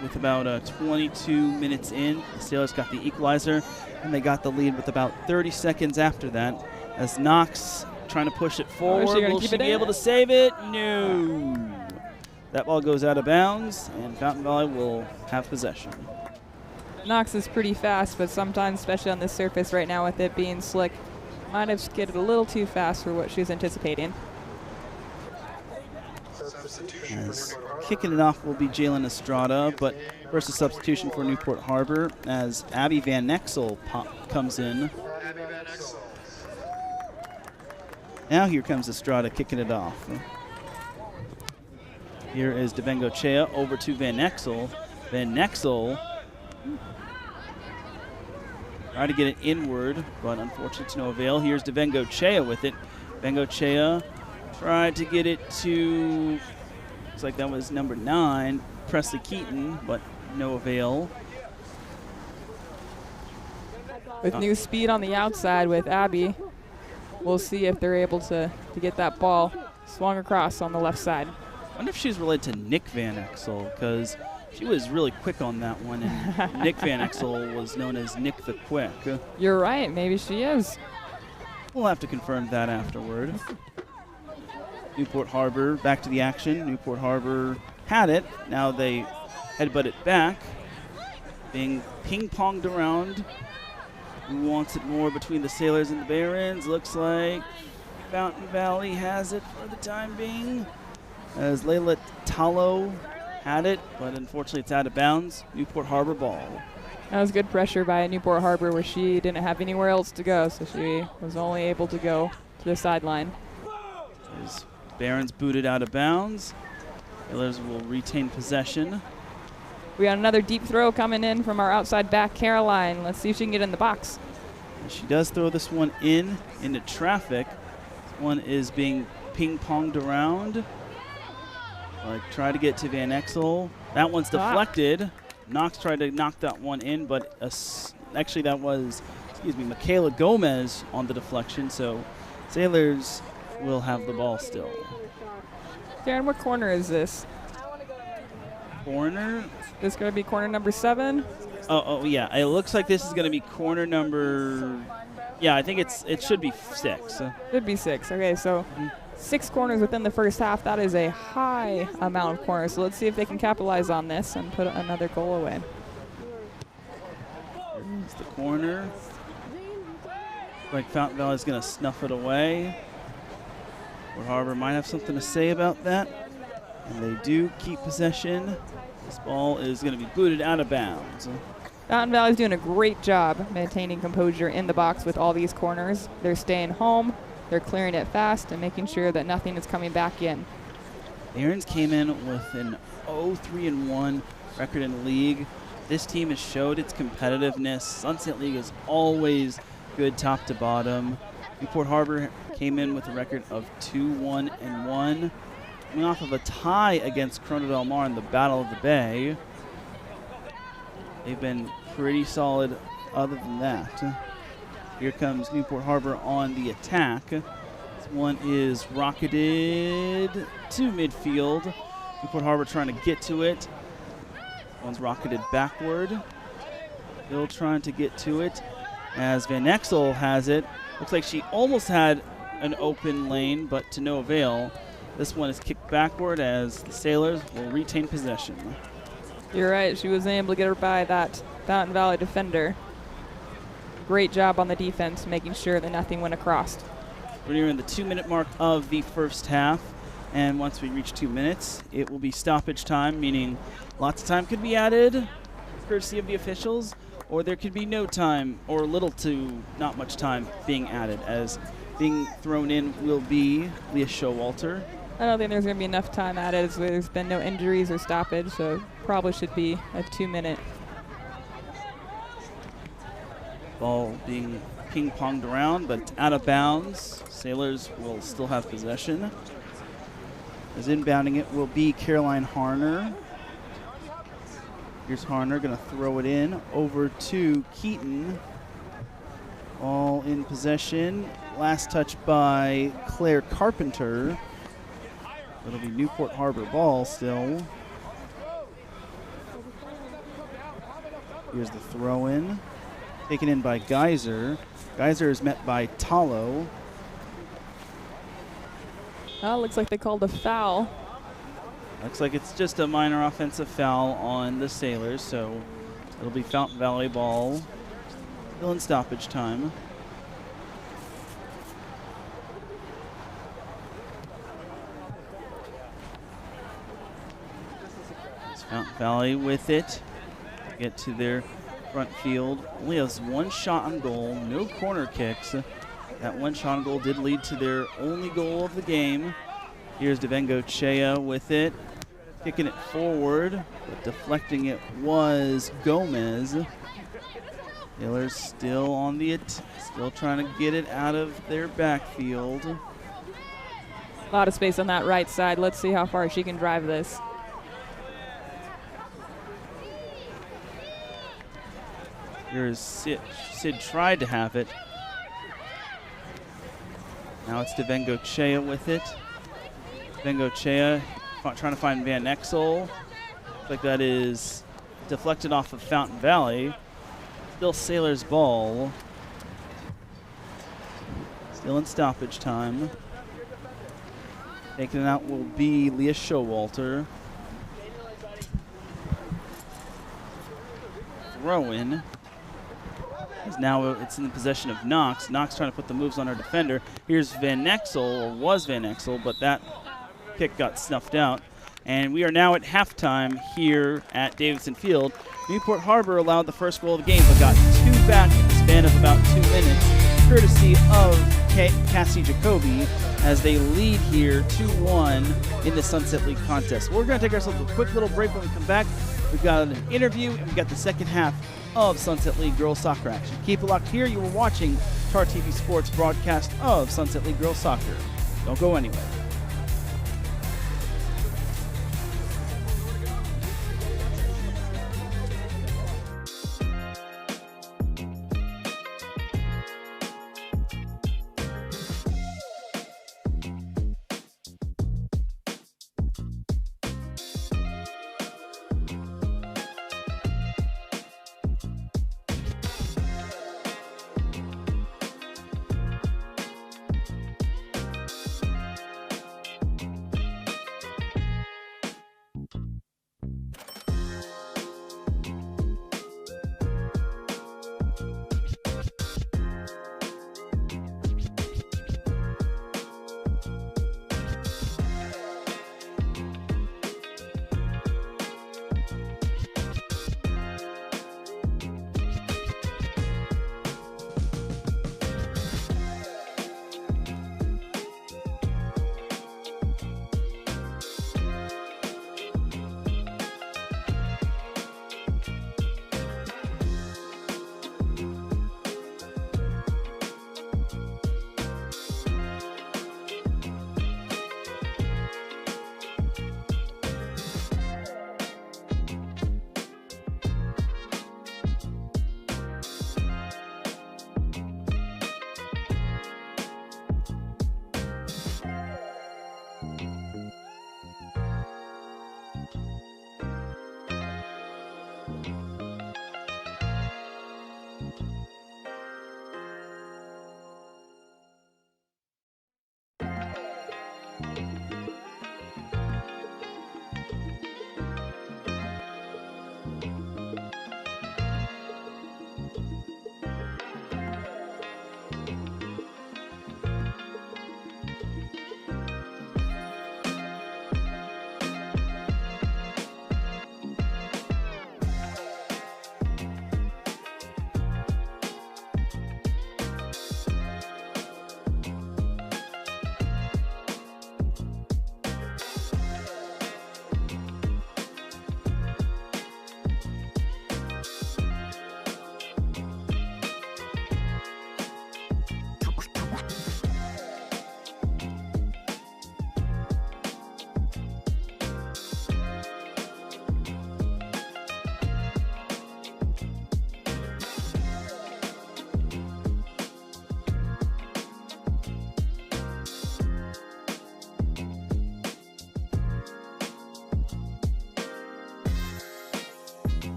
With about 22 minutes in, the Sailors got the equalizer, and they got the lead with about 30 seconds after that. As Knox trying to push it forward. Will she be able to save it? No. That ball goes out of bounds, and Fountain Valley will have possession. Knox is pretty fast, but sometimes, especially on this surface right now with it being slick, might have skidded a little too fast for what she was anticipating. As kicking it off will be Jalen Estrada, but first a substitution for Newport Harbor as Abby Van Exel comes in. Now here comes Estrada kicking it off. Here is Devengo Chea over to Van Exel. Van Exel try to get it inward, but unfortunately to no avail. Here's Devengo Chea with it. Devengo Chea tried to get it to, looks like that was number 9, Presley Keaton, but no avail. With new speed on the outside with Abby, we'll see if they're able to get that ball swung across on the left side. I wonder if she's related to Nick Van Exel, because she was really quick on that one, and Nick Van Exel was known as Nick the Quick. You're right, maybe she is. We'll have to confirm that afterward. Newport Harbor back to the action. Newport Harbor had it. Now they headbutt it back. Being ping-ponged around. Who wants it more between the Sailors and the Barons? Looks like Fountain Valley has it for the time being. As Layla Tallow had it, but unfortunately it's out of bounds. Newport Harbor ball. That was good pressure by Newport Harbor where she didn't have anywhere else to go, so she was only able to go to the sideline. As Barons booted out of bounds. Sailors will retain possession. We got another deep throw coming in from our outside back, Caroline. Let's see if she can get in the box. And she does throw this one into traffic. This one is being ping-ponged around. Try to get to Van Exel. That one's deflected. Knox tried to knock that one in, but actually that was, Michaela Gomez on the deflection, so Sailors will have the ball still. Darren, what corner is this? Corner? This going to be corner number 7? Oh, yeah. It looks like this is going to be corner number, yeah, I think it should be 6. Should be 6. Okay, so 6 corners within the first half. That is a high amount of corners. So let's see if they can capitalize on this and put another goal away. Here's the corner. Like Fountain Valley is going to snuff it away. Newport Harbor might have something to say about that. And they do keep possession. This ball is going to be booted out of bounds. Fountain Valley's doing a great job maintaining composure in the box with all these corners. They're staying home. They're clearing it fast and making sure that nothing is coming back in. Barons came in with an 0-3-1 record in the league. This team has showed its competitiveness. Sunset League is always good top to bottom. Newport Harbor came in with a record of 2-1-1, coming off of a tie against Corona Del Mar in the Battle of the Bay. They've been pretty solid other than that. Here comes Newport Harbor on the attack. This one is rocketed to midfield. Newport Harbor trying to get to it. One's rocketed backward. Still trying to get to it as Van Exel has it. Looks like she almost had an open lane, but to no avail. This one is kicked backward as the Sailors will retain possession. You're right. She was able to get her by that Fountain Valley defender. Great job on the defense, making sure that nothing went across. We're nearing the 2-minute mark of the first half, and once we reach 2 minutes, it will be stoppage time, meaning lots of time could be added, courtesy of the officials, or there could be no time or little to not much time being added, as being thrown in will be Leah Showalter. I don't think there's going to be enough time added, as there's been no injuries or stoppage, so probably should be a 2-minute. Ball being ping-ponged around, but out of bounds. Sailors will still have possession. As inbounding it will be Caroline Harner. Here's Harner going to throw it in over to Keaton. All in possession. Last touch by Claire Carpenter. It'll be Newport Harbor ball still. Here's the throw in. Taken in by Geyser. Geyser is met by Tallow. Oh, looks like they called a foul. Looks like it's just a minor offensive foul on the Sailors, so it'll be Fountain Valley ball. Still in stoppage time. It's Fountain Valley with it to get to their front field. Only has one shot on goal, no corner kicks. That one shot on goal did lead to their only goal of the game. Here's Devengo Chea with it, kicking it forward, but deflecting it was Gomez. Sailors still on the still trying to get it out of their backfield. A lot of space on that right side. Let's see how far she can drive this. Here's Sid. Sid tried to have it. Now it's Devengo Chea with it. Devengo Chea trying to find Van Exel. Looks like that is deflected off of Fountain Valley. Still Sailors ball. Still in stoppage time. Taking it out will be Leah Showalter. Throw in. Now it's in the possession of Knox. Knox trying to put the moves on our defender. Here's Van Exel, or was Van Exel, but that kick got snuffed out. And we are now at halftime here at Davidson Field. Newport Harbor allowed the first goal of the game, but got two back in the span of about 2 minutes, courtesy of Cassie Jacoby, as they lead here 2-1 in the Sunset League contest. We're going to take ourselves a quick little break. When we come back, we've got an interview, and we've got the second half of Sunset League girls soccer action. Keep it locked here. You are watching Tar TV Sports broadcast of Sunset League girls soccer. Don't go anywhere.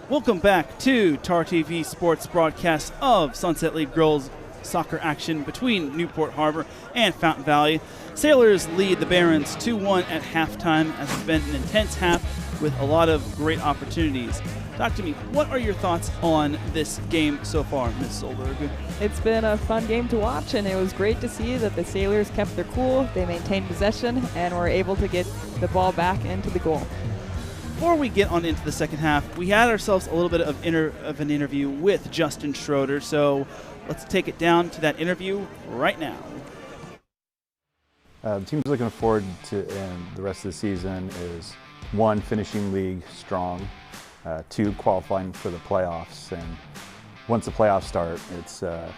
Welcome back to TAR TV Sports broadcast of Sunset League Girls soccer action between Newport Harbor and Fountain Valley. Sailors lead the Barons 2-1 at halftime as it's been an intense half with a lot of great opportunities. Talk to me, what are your thoughts on this game so far, Ms. Solberg? It's been a fun game to watch, and it was great to see that the Sailors kept their cool, they maintained possession, and were able to get the ball back into the goal. Before we get on into the second half, we had ourselves a little bit of an interview with Justin Schroeder, so let's take it down to that interview right now. The team's looking forward to the rest of the season is 1, finishing league strong, 2, qualifying for the playoffs, and once the playoffs start, it's a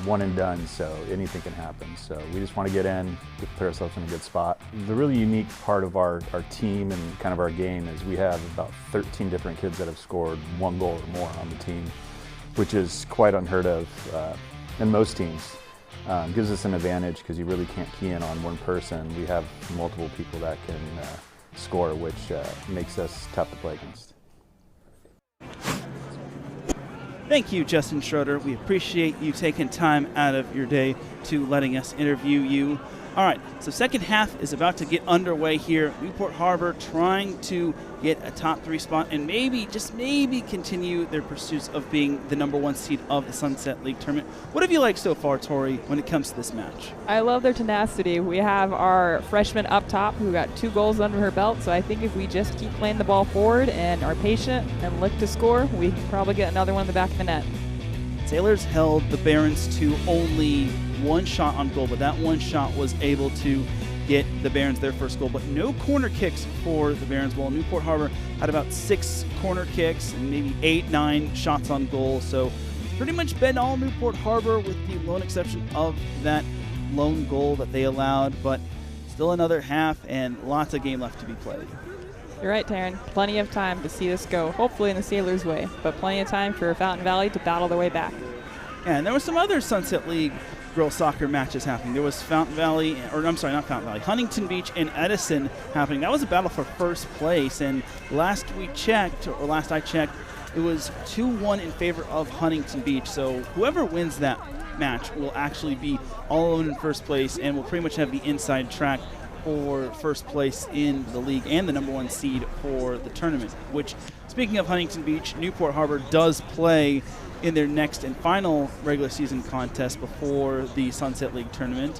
one and done, so anything can happen. So we just want to get in, put ourselves in a good spot. The really unique part of our team and kind of our game is we have about 13 different kids that have scored 1 goal or more on the team, which is quite unheard of in most teams. Gives us an advantage because you really can't key in on one person. We have multiple people that can score, which makes us tough to play against. Thank you, Justin Schroeder. We appreciate you taking time out of your day to letting us interview you. All right, so second half is about to get underway here. Newport Harbor trying to get a top 3 spot and maybe, just maybe, continue their pursuits of being the #1 seed of the Sunset League tournament. What have you liked so far, Tori, when it comes to this match? I love their tenacity. We have our freshman up top who got 2 goals under her belt, so I think if we just keep playing the ball forward and are patient and look to score, we can probably get another one in the back of the net. Sailors held the Barons to only 1 shot on goal, but that 1 shot was able to get the Barons their first goal, but no corner kicks for the Barons. While Newport Harbor had about 6 corner kicks and maybe 8, 9 shots on goal, so pretty much been all Newport Harbor with the lone exception of that lone goal that they allowed, but still another half and lots of game left to be played. You're right, Taryn. Plenty of time to see this go, hopefully in the Sailors' way, but plenty of time for Fountain Valley to battle their way back. Yeah, and there were some other Sunset League girls soccer matches happening. There was Fountain Valley, or I'm sorry, not Fountain Valley, Huntington Beach and Edison happening. That was a battle for first place, and last I checked, it was 2-1 in favor of Huntington Beach. So whoever wins that match will actually be all alone in first place and will pretty much have the inside track for first place in the league and the #1 seed for the tournament, which, speaking of Huntington Beach, Newport Harbor does play in their next and final regular season contest before the Sunset League tournament.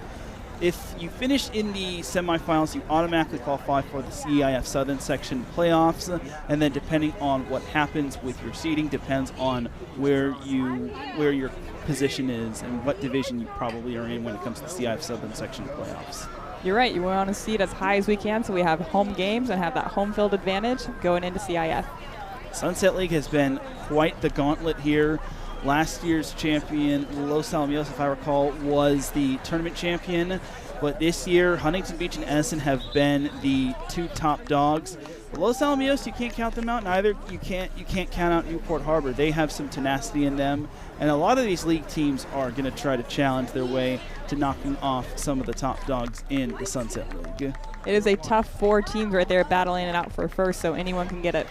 If you finish in the semifinals, you automatically qualify for the CEIF Southern Section playoffs, and then depending on what happens with your seeding depends on where your position is and what division you probably are in when it comes to the CEIF Southern Section playoffs. You're right. You want to seed as high as we can so we have home games and have that home field advantage going into CIF. Sunset League has been quite the gauntlet here. Last year's champion, Los Alamitos, if I recall, was the tournament champion. But this year, Huntington Beach and Edison have been the 2 top dogs. But Los Alamitos, you can't count them out. Neither you can't count out Newport Harbor. They have some tenacity in them, and a lot of these league teams are going to try to challenge their way to knocking off some of the top dogs in the Sunset League. It is a tough 4 teams right there battling it out for first, so anyone can get it.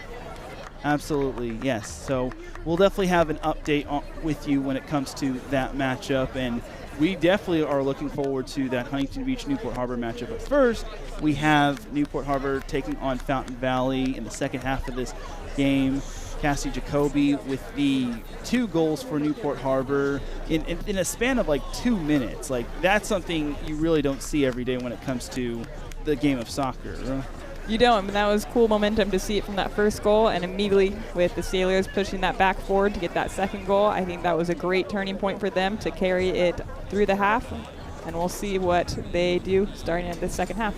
Absolutely, yes. So we'll definitely have an update with you when it comes to that matchup, and we definitely are looking forward to that Huntington Beach-Newport Harbor matchup. But first, we have Newport Harbor taking on Fountain Valley in the second half of this game. Cassie Jacoby with the 2 goals for Newport Harbor in a span of like 2 minutes. Like, that's something you really don't see every day when it comes to the game of soccer. You don't, but that was cool momentum to see it from that first goal, and immediately with the Sailors pushing that back forward to get that second goal, I think that was a great turning point for them to carry it through the half, and we'll see what they do starting at the second half.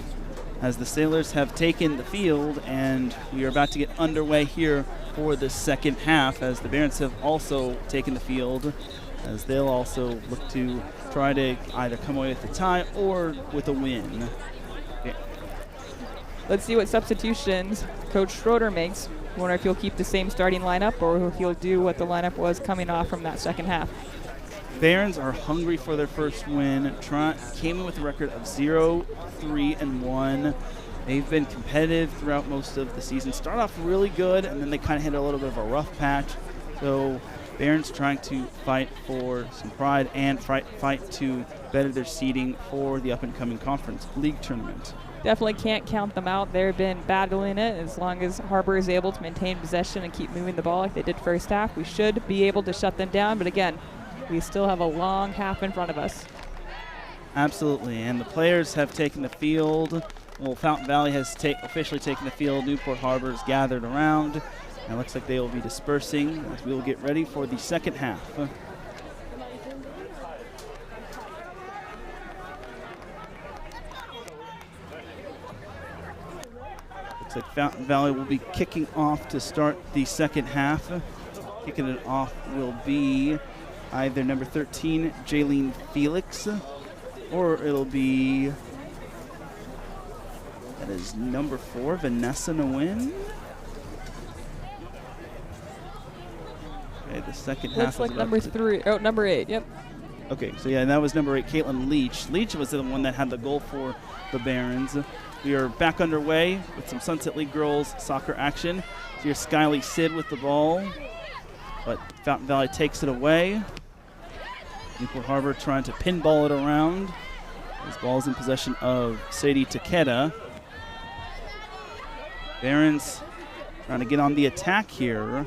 As the Sailors have taken the field, and we are about to get underway here for the second half, as the Barons have also taken the field, as they'll also look to try to either come away with a tie or with a win. Let's see what substitutions Coach Schroeder makes. Wonder if he'll keep the same starting lineup or if he'll do what the lineup was coming off from that second half. Barons are hungry for their first win. Came in with a record of 0-3-1. They've been competitive throughout most of the season. Start off really good, and then they kind of hit a little bit of a rough patch. So Barron's trying to fight for some pride and fight to better their seeding for the up-and-coming conference league tournament. Definitely can't count them out. They've been battling it. As long as Harbor is able to maintain possession and keep moving the ball like they did first half, we should be able to shut them down. But again, we still have a long half in front of us. Absolutely, and the players have taken the field. Well, Fountain Valley has officially taken the field. Newport Harbor is gathered around. And it looks like they will be dispersing as we will get ready for the second half. Looks like Fountain Valley will be kicking off to start the second half. Kicking it off will be either number 13, Jaylene Felix, or it'll be, that is number 4, Vanessa Nguyen. Okay, the second half. Looks like number 8, yep. Okay, so yeah, that was number 8, Caitlin Leach. Leach was the one that had the goal for the Barons. We are back underway with some Sunset League girls soccer action. So here's Skyly Sid with the ball, but Fountain Valley takes it away. Newport Harbor trying to pinball it around. This ball is in possession of Sadie Takeda. Barons trying to get on the attack here.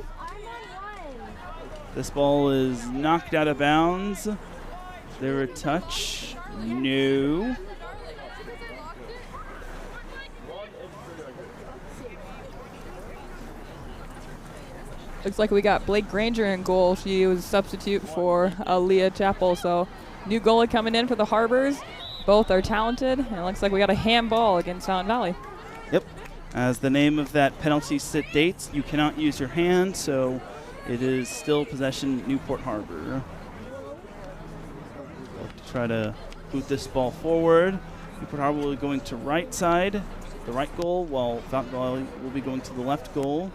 This ball is knocked out of bounds. Is there a touch? No. Looks like we got Blake Granger in goal. She was a substitute for Leah Chappell. So new goalie coming in for the Harbors. Both are talented, and it looks like we got a handball against Fountain Valley. Yep. As the name of that penalty states, you cannot use your hand, so it is still possession Newport Harbor. We'll try to boot this ball forward. Newport Harbor will be going to right side, the right goal, while Fountain Valley will be going to the left goal.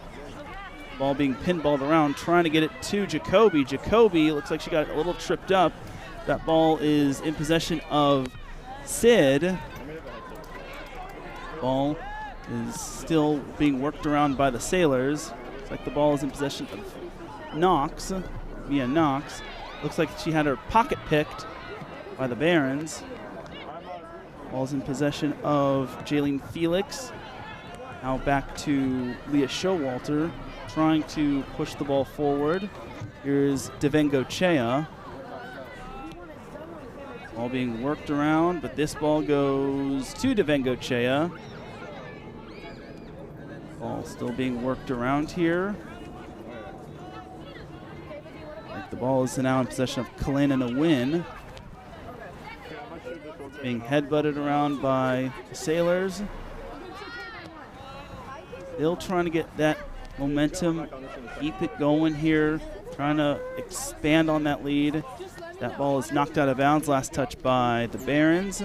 Ball being pinballed around, trying to get it to Jacoby. Jacoby looks like she got a little tripped up. That ball is in possession of Sid. Ball is still being worked around by the Sailors. Looks like the ball is in possession of Knox, Mia Knox. Looks like she had her pocket picked by the Barons. Ball's in possession of Jaylene Felix. Now back to Leah Showalter, trying to push the ball forward. Here's Devengo Chea. Ball being worked around, but this ball goes to Devengo Chea. Ball still being worked around here. The ball is now in possession of Kalena Nguyen. Being headbutted around by the Sailors. Still trying to get that momentum, keep it going here, trying to expand on that lead. That ball is knocked out of bounds, last touch by the Barons.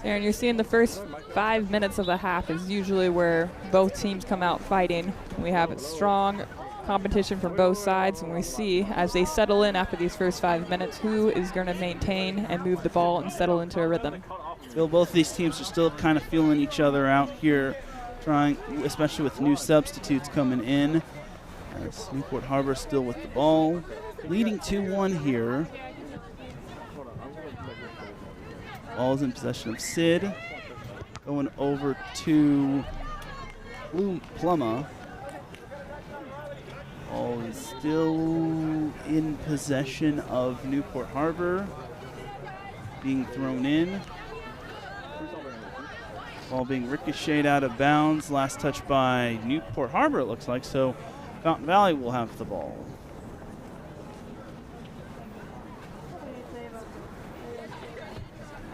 Aaron, you're seeing the first 5 minutes of the half is usually where both teams come out fighting. We have a strong competition from both sides, and we see as they settle in after these first 5 minutes who is going to maintain and move the ball and settle into a rhythm. Well, both of these teams are still kind of feeling each other out here, trying, especially with new substitutes coming in. As Newport Harbor still with the ball, leading 2-1 here. Ball is in possession of Sid, going over to Blue Pluma. Ball is still in possession of Newport Harbor, being thrown in. Ball being ricocheted out of bounds. Last touch by Newport Harbor, it looks like. So Fountain Valley will have the ball.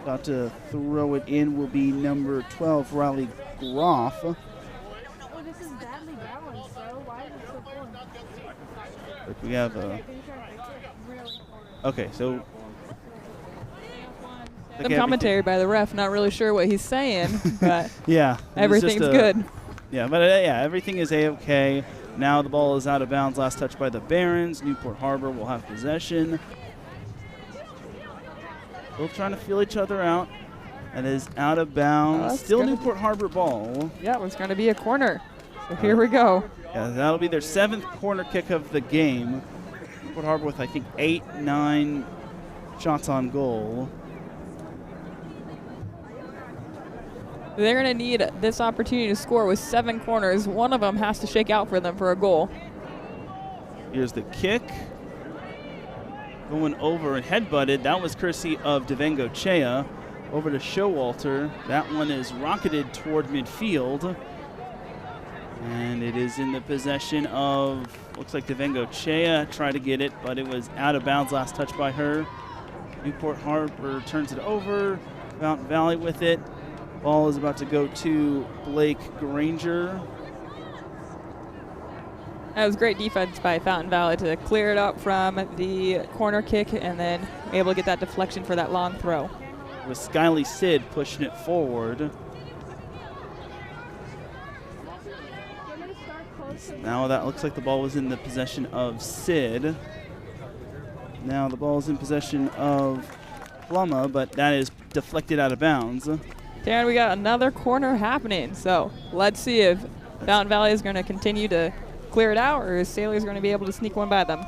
About to throw it in will be number 12, Riley Groff. Oh, this is badly balanced, so why is it so poor? Look, we have a. Okay, so. Some commentary by the ref, not really sure what he's saying, but yeah, everything's good. Yeah, but yeah, everything is A-okay. Now the ball is out of bounds. Last touch by the Barons. Newport Harbor will have possession. Still trying to feel each other out. That is out of bounds. That's Still gonna Newport Harbor ball. Yeah, it's going to be a corner. So here we go. Yeah, that'll be their 7th corner kick of the game. Newport Harbor with, I think, 8, 9 shots on goal. They're going to need this opportunity to score with 7 corners. One of them has to shake out for them for a goal. Here's the kick. Going over and headbutted. That was courtesy of Devengo Chea. Over to Showalter. That one is rocketed toward midfield. And it is in the possession of, looks like Devengo Chea tried to get it, but it was out of bounds, last touch by her. Newport Harbor turns it over. Fountain Valley with it. Ball is about to go to Blake Granger. That was great defense by Fountain Valley to clear it up from the corner kick and then able to get that deflection for that long throw. With Skyly Sid pushing it forward. Now that looks like the ball was in the possession of Sid. Now the ball is in possession of Plumma, but that is deflected out of bounds. Darren, we got another corner happening. So let's see if Fountain Valley is going to continue to clear it out, or is Sailors going to be able to sneak one by them?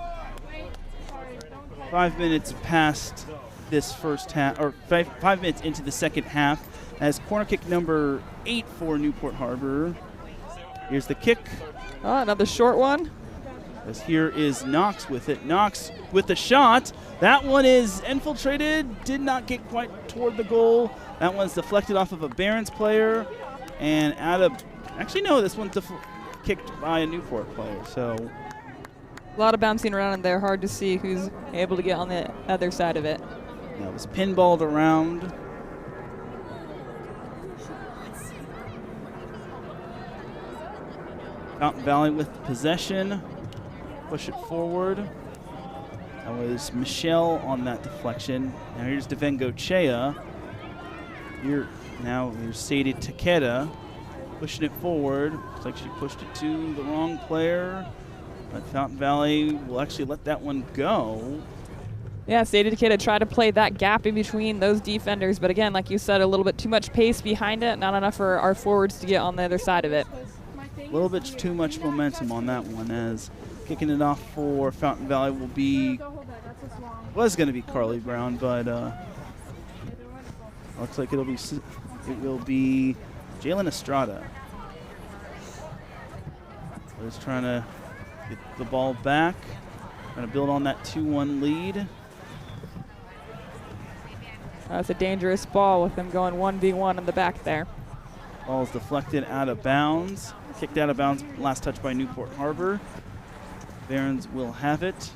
5 minutes past this first half, or 5 minutes into the second half, as corner kick number 8 for Newport Harbor. Here's the kick. Oh, another short one. As here is Knox with it. Knox with the shot. That one is infiltrated. Did not get quite toward the goal. That one's deflected off of a Barons player. And out of, actually no, this one's kicked by a Newport player. So a lot of bouncing around in there. Hard to see who's able to get on the other side of it. that was pinballed around. Fountain Valley with possession. Push it forward. That was Michelle on that deflection. Now here's Devengo Chea. Here's Sadie Takeda pushing it forward. Looks like she pushed it to the wrong player. But Fountain Valley will actually let that one go. Yeah, Sadie Takeda tried to play that gap in between those defenders, but again, like you said, a little bit too much pace behind it, not enough for our forwards to get on the other side of it. A little bit too much momentum on that one, as kicking it off for Fountain Valley will be, was going to be Carly Brown, but looks like it will be Jalen Estrada. Just trying to get the ball back, trying to build on that 2-1 lead. That's a dangerous ball with them going 1v1 in the back there. Ball is deflected out of bounds. Kicked out of bounds, last touch by Newport Harbor. Barons will have it.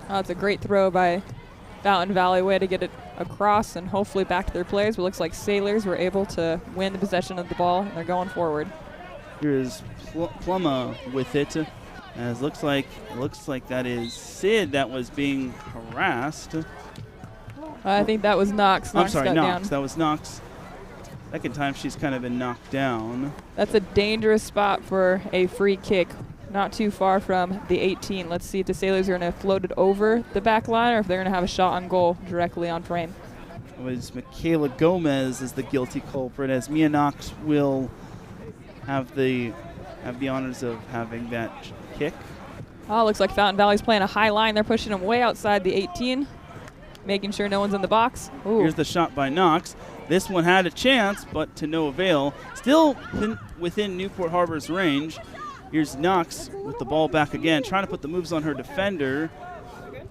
Oh, it's a great throw by Fountain Valley, way to get it across and hopefully back to their players. But it looks like Sailors were able to win the possession of the ball, and they're going forward. Here's Plumma with it. As looks like that is Sid that was being harassed. I think that was Knox. I'm sorry, got Knox. down. That was Knox. Second time she's kind of been knocked down. That's a dangerous spot for a free kick. Not too far from the 18. Let's see if the Sailors are going to float it over the back line or if they're going to have a shot on goal directly on frame. It was Michaela Gomez as the guilty culprit, as Mia Knox will have the honors of having that kick. Oh, looks like Fountain Valley's playing a high line. They're pushing them way outside the 18, making sure no one's in the box. Ooh. Here's the shot by Knox. This one had a chance, but to no avail. Still within Newport Harbor's range. Here's Knox with the ball back again, trying to put the moves on her defender.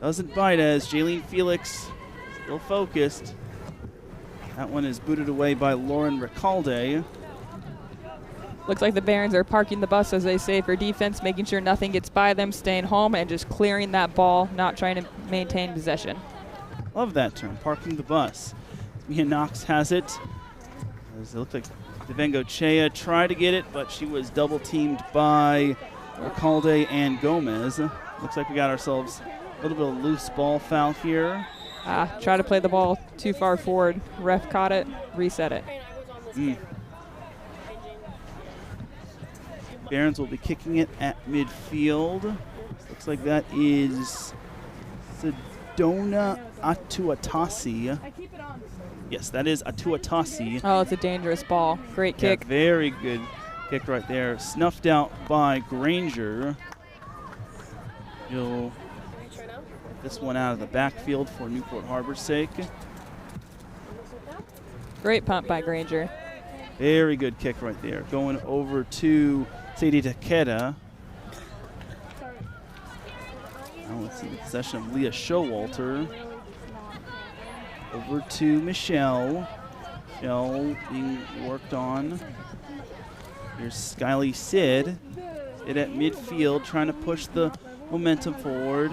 Doesn't bite, as Jaylene Felix still focused. That one is booted away by Lauren Recalde. Looks like the Barons are parking the bus, as they say, for defense, making sure nothing gets by them, staying home, and just clearing that ball, not trying to maintain possession. Love that term, parking the bus. Mia Knox has it. As it looks like Devengo Chea tried to get it, but she was double teamed by Recalde and Gomez. Looks like we got ourselves a little bit of loose ball foul here. Try to play the ball too far forward. Ref caught it, reset it. Barons will be kicking it at midfield. The Looks like that is Sedona Atuatasi. Yes, that is Atuatasi. Oh, it's a dangerous ball. Great Yeah, kick. very good kick right there. Snuffed out by Granger. You'll get this one out of the backfield for Newport Harbor's sake. Great pump by Granger. Very good kick right there. Going over to Sadie Takeda. Now let's see the possession of Leah Showalter. Over to Michelle. Michelle being worked on. Here's Skyly Sid. Sid at midfield trying to push the momentum forward.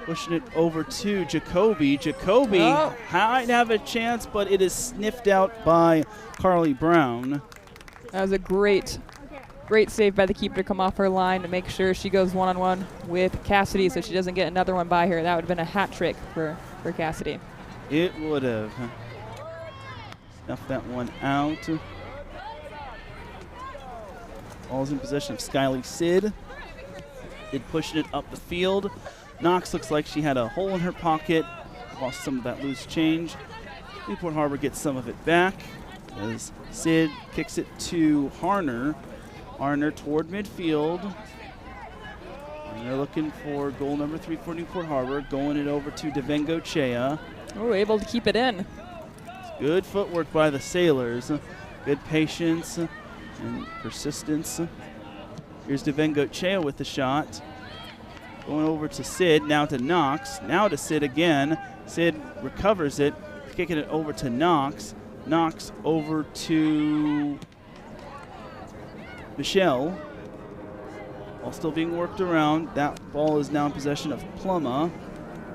Pushing it over to Jacoby. Jacoby might have a chance, but it is sniffed out by Carly Brown. That was a great save by the keeper to come off her line to make sure she goes one-on-one with Cassidy so she doesn't get another one by her. That would have been a hat trick for Cassidy. It would have. Snuffed that one out. Ball's in possession of Skyly Sid. Sid pushing it up the field. Knox looks like she had a hole in her pocket. Lost some of that loose change. Newport Harbor gets some of it back as Sid kicks it to Harner. Harner toward midfield. And they're looking for goal number 3 for Newport Harbor. Going it over to Devengo Chea. Oh, able to keep it in. Good footwork by the Sailors. Good patience and persistence. Here's Devengo Chea with the shot. Going over to Sid, now to Knox, now to Sid again. Sid recovers it, kicking it over to Knox. Knox over to Michelle. Ball still being worked around. That ball is now in possession of Plumma,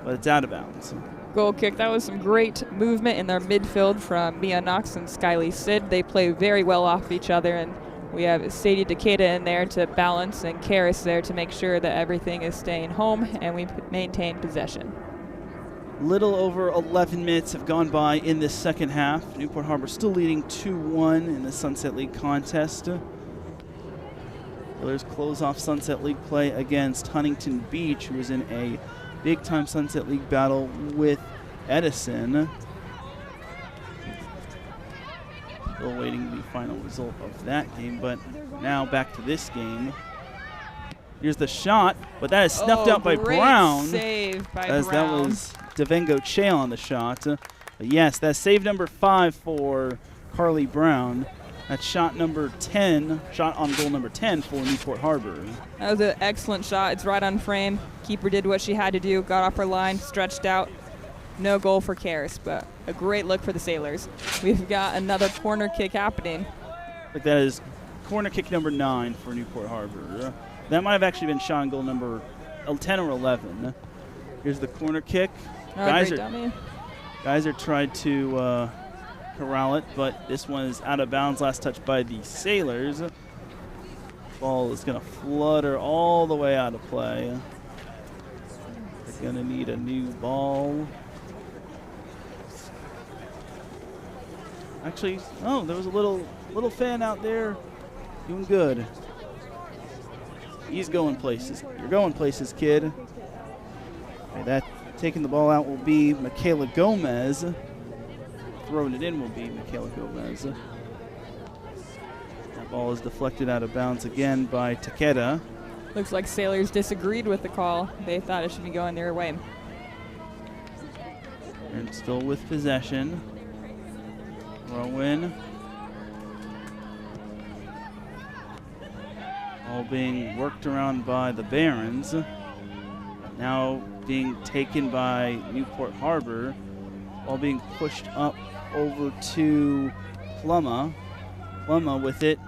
but it's out of bounds. Goal kick. That was some great movement in their midfield from Mia Knox and Skyly Sid. They play very well off each other, and we have Sadie Takeda in there to balance and Karis there to make sure that everything is staying home and we maintain possession. Little over 11 minutes have gone by in this second half. Newport Harbor still leading 2-1 in the Sunset League contest. Oilers close off Sunset League play against Huntington Beach, who is in a big-time Sunset League battle with Edison. Still waiting the final result of that game, but now back to this game. Here's the shot, but that is snuffed out by Brown. Save by as Brown. that was Devengo Chea on the shot. But yes, that's save number 5 for Carly Brown. That's shot number 10, shot on goal number 10 for Newport Harbor. That was an excellent shot. It's right on frame. Keeper did what she had to do, got off her line, stretched out. No goal for Karis, but a great look for the Sailors. We've got another corner kick happening. Like that is corner kick number 9 for Newport Harbor. That might have actually been shot on goal number 10 or 11. Here's the corner kick. Geyser tried to corral it, but this one is out of bounds. Last touch by the Sailors. Ball is going to flutter all the way out of play. They're going to need a new ball. Actually, oh, there was a little fan out there doing good. He's going places. You're going places, kid. Okay, that taking the ball out will be Michaela Gomez. Throwing it in will be Michaela Gomez. That ball is deflected out of bounds again by Takeda. Looks like Sailors disagreed with the call. They thought it should be going their way. And still with possession. Throw in. All being worked around by the Barons. Now being taken by Newport Harbor. All being pushed up over to Plumma. Plumma with it.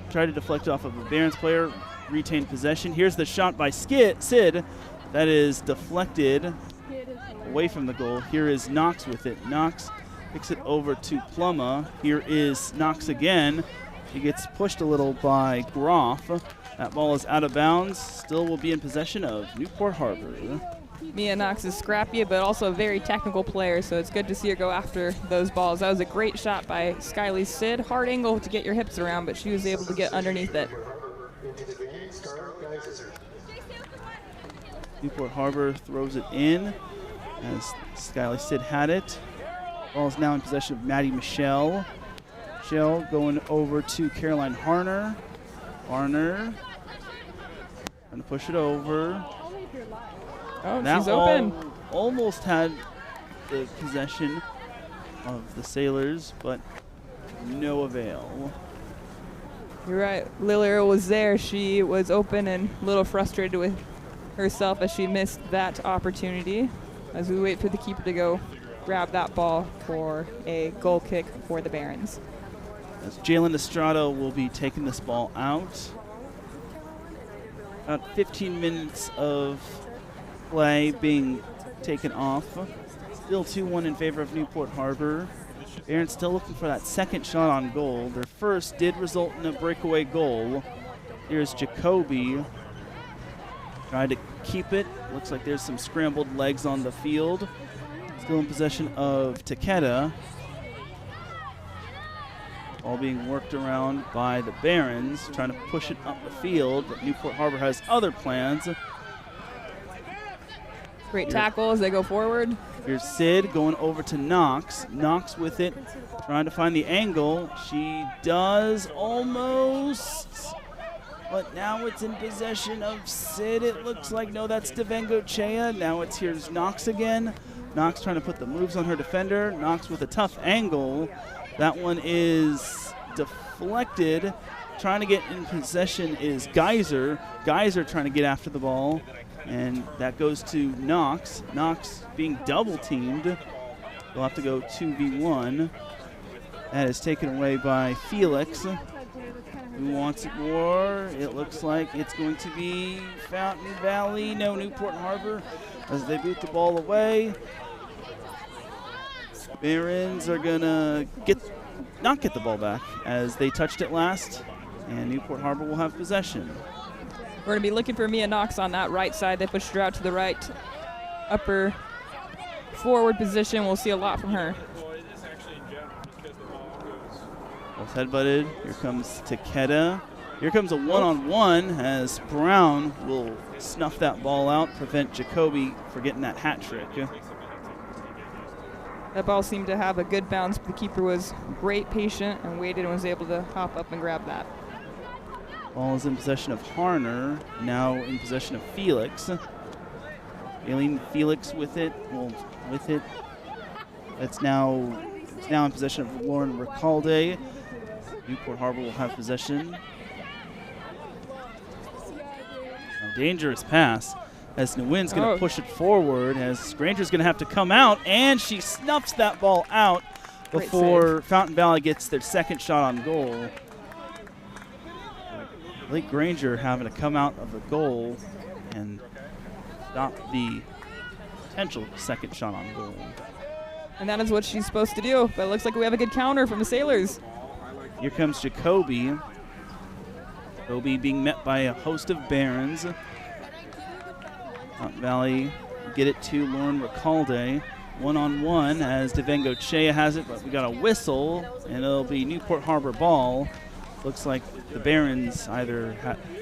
Tried to deflect off of a Barons player. Retained possession. Here's the shot by Sid. That is deflected away from the goal. Here is Knox with it. Knox kicks it over to Plumma. Here is Knox again. He gets pushed a little by Groff. That ball is out of bounds. Still will be in possession of Newport Harbor. Mia Knox is scrappy, but also a very technical player, so it's good to see her go after those balls. That was a great shot by Skyly Sid. Hard angle to get your hips around, but she was able to get underneath it. Newport Harbor throws it in as Skyly Sid had it. Ball is now in possession of Maddie Michelle. Michelle going over to Caroline Harner. Harner trying to push it over. Oh, That she's open. almost had the possession of the Sailors, but no avail. You're right. Lilia was there. She was open and a little frustrated with herself as she missed that opportunity. As we wait for the keeper to go grab that ball for a goal kick for the Barons. As Jalen Estrada will be taking this ball out. About 15 minutes of play being taken off. Still 2-1 in favor of Newport Harbor. Barons still looking for that second shot on goal. Their first did result in a breakaway goal. Here's Jacoby. Tried to keep it. Looks like there's some scrambled legs on the field. Still in possession of Takeda. All being worked around by the Barons, trying to push it up the field, but Newport Harbor has other plans. Great tackle as they go forward. Here's Sid going over to Knox. Knox with it, trying to find the angle. She does almost, but now it's in possession of Sid. It looks like, no, that's Devengo Chea. Now here's Knox again. Knox trying to put the moves on her defender. Knox with a tough angle. That one is deflected. Trying to get in possession is Geyser. Geyser trying to get after the ball. And that goes to Knox. Knox being double teamed. They'll have to go 2v1. That is taken away by Felix. Who wants it more? It looks like it's going to be Fountain Valley. No, Newport Harbor as they boot the ball away. Barons are going to not get the ball back as they touched it last. And Newport Harbor will have possession. We're going to be looking for Mia Knox on that right side. They pushed her out to the right upper forward position. We'll see a lot from her. Both headbutted. Here comes Takeda. Here comes a one-on-one as Brown will snuff that ball out, prevent Jacoby from getting that hat trick. That ball seemed to have a good bounce, but the keeper was great patient and waited and was able to hop up and grab that. Ball is in possession of Harner, now in possession of Felix. Aileen Felix with it. It's now in possession of Lauren Recalde. Newport Harbor will have possession. A dangerous pass as Nguyen's going to push it forward as Granger's going to have to come out, and she snuffs that ball out before Fountain Valley gets their second shot on goal. Blake Granger having to come out of the goal and stop the potential second shot on goal. And that is what she's supposed to do, but it looks like we have a good counter from the Sailors. Here comes Jacoby. Jacoby being met by a host of Barons. Fountain Valley get it to Lauren Recalde. One-on-one as Devengo Chea has it, but we got a whistle, and it'll be Newport Harbor ball. Looks like the Barons either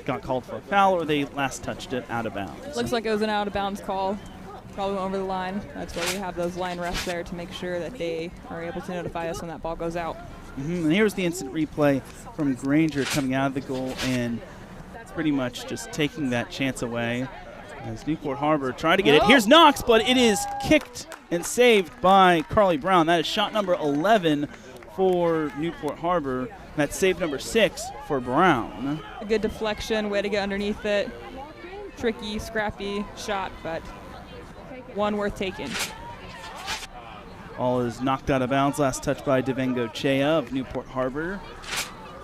got called for a foul or they last touched it out of bounds. Looks like it was an out-of-bounds call. Probably went over the line. That's why we have those line refs there to make sure that they are able to notify us when that ball goes out. And here's the instant replay from Granger coming out of the goal and pretty much just taking that chance away. As Newport Harbor tried to get it. Here's Knox, but it is kicked and saved by Carly Brown. That is shot number 11 for Newport Harbor. That's save number 6 for Brown. A good deflection, way to get underneath it. Tricky, scrappy shot, but one worth taking. Ball is knocked out of bounds. Last touch by Devengo Chea of Newport Harbor.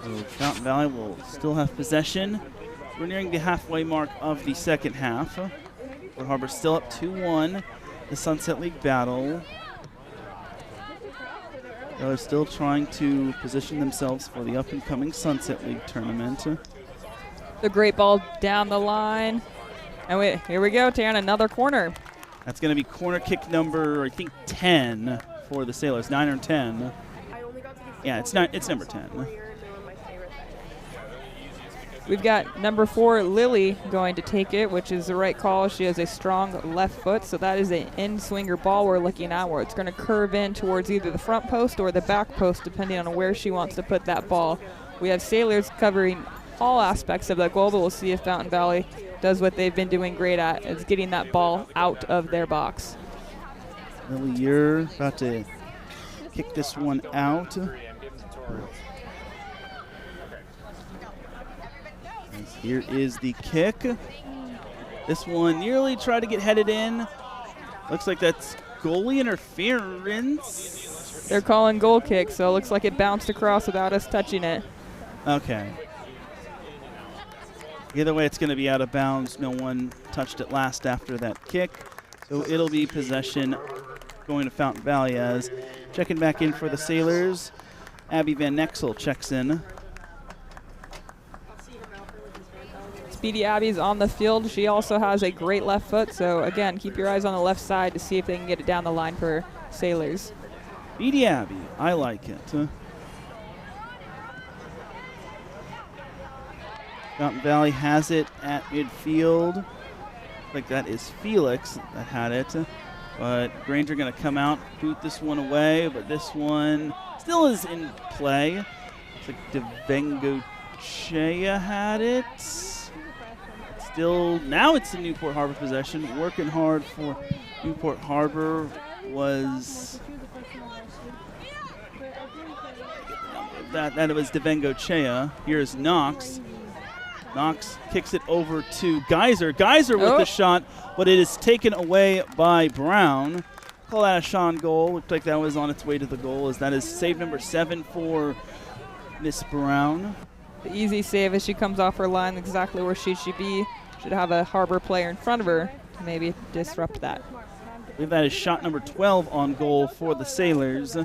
So Fountain Valley will still have possession. We're nearing the halfway mark of the second half. Newport Harbor still up 2-1. The Sunset League battle. They're still trying to position themselves for the up-and-coming Sunset League tournament. The great ball down the line. And here we go, Taryn, another corner. That's going to be corner kick number, I think, 10 for the Sailors, 9 or 10. Yeah, it's number 10. We've got number 4, Lily, going to take it, which is the right call. She has a strong left foot, so that is an in-swinger ball we're looking at, where it's going to curve in towards either the front post or the back post, depending on where she wants to put that ball. We have Sailors covering all aspects of that goal, but we'll see if Fountain Valley does what they've been doing great at, is getting that ball out of their box. Lily, you're about to kick this one out. As here is the kick. This one nearly tried to get headed in. Looks like that's goalie interference. They're calling goal kick, so it looks like it bounced across without us touching it. Okay. Either way, it's going to be out of bounds. No one touched it last after that kick. So it'll be possession going to Fountain Valley. As checking back in for the Sailors, Abby Van Nexel checks in. Speedy Abby's on the field. She also has a great left foot, so again, keep your eyes on the left side to see if they can get it down the line for Sailors. Speedy Abby, I like it. Fountain Valley has it at midfield. Like that is Felix that had it. But Granger going to come out, boot this one away, but this one still is in play. Looks like Devengochea had it. Still, now it's in Newport Harbor possession. Working hard for Newport Harbor was that it was Devengochea. Here's Knox. Knox kicks it over to Geyser. Geyser with the shot, but it is taken away by Brown. Call that a Sean goal. Looked like that was on its way to the goal, as that is save number 7 for Miss Brown. The easy save as she comes off her line, exactly where she should be. Should have a Harbor player in front of her to maybe disrupt that. I believe that is shot number 12 on goal for the Sailors.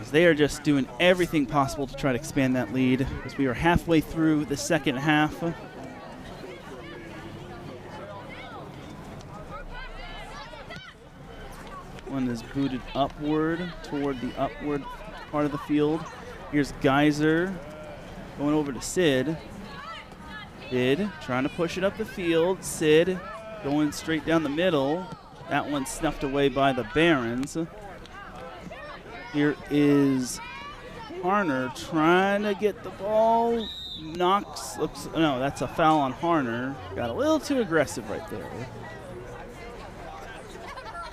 As they are just doing everything possible to try to expand that lead, as we are halfway through the second half. One is booted upward toward the upward part of the field. Here's Geyser going over to Sid. Sid trying to push it up the field. Sid going straight down the middle. That one snuffed away by the Barons. Here is Harner trying to get the ball. Knox looks, no, that's a foul on Harner. Got a little too aggressive right there.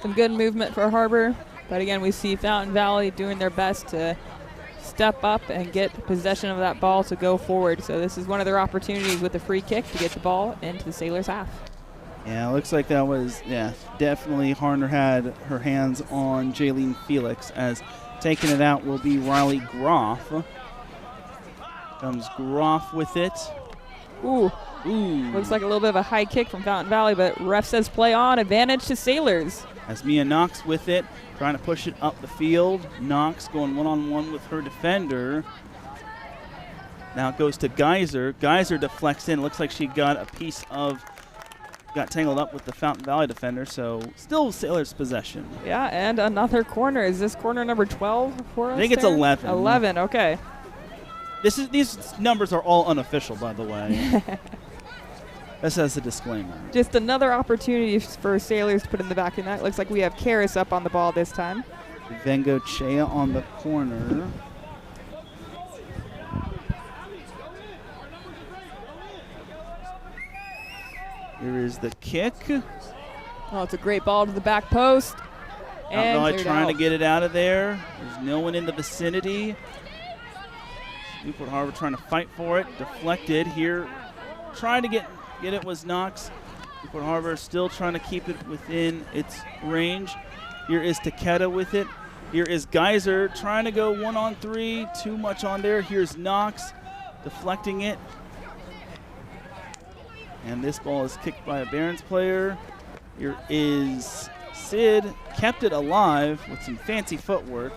Some good movement for Harbor, but again, we see Fountain Valley doing their best to step up and get possession of that ball to go forward. So this is one of their opportunities with the free kick to get the ball into the Sailors' half. Yeah, it looks like that was, definitely Harner had her hands on Jaylene Felix, as taking it out will be Riley Groff. Comes Groff with it. Ooh. Looks like a little bit of a high kick from Fountain Valley, but ref says play on, advantage to Sailors. As Mia Knox with it, trying to push it up the field. Knox going one-on-one with her defender. Now it goes to Geyser. Geyser deflects in. Looks like she got a piece of, got tangled up with the Fountain Valley defender, so still Sailors' possession. Yeah, and another corner. Is this corner number 12 for us? I think it's 11. 11, okay. These numbers are all unofficial, by the way. This has a disclaimer. Just another opportunity for Sailors to put in the back of the net. Looks like we have Karis up on the ball this time. Vengochea on the corner. Here is the kick. Oh, it's a great ball to the back post. And Valley trying to get it out of there. There's no one in the vicinity. Newport Harbor trying to fight for it. Deflected here. Trying to get it was Knox. Newport Harbor still trying to keep it within its range. Here is Takeda with it. Here is Geyser trying to go 1-on-3. Too much on there. Here's Knox deflecting it. And this ball is kicked by a Barons player. Here is Sid. Kept it alive with some fancy footwork.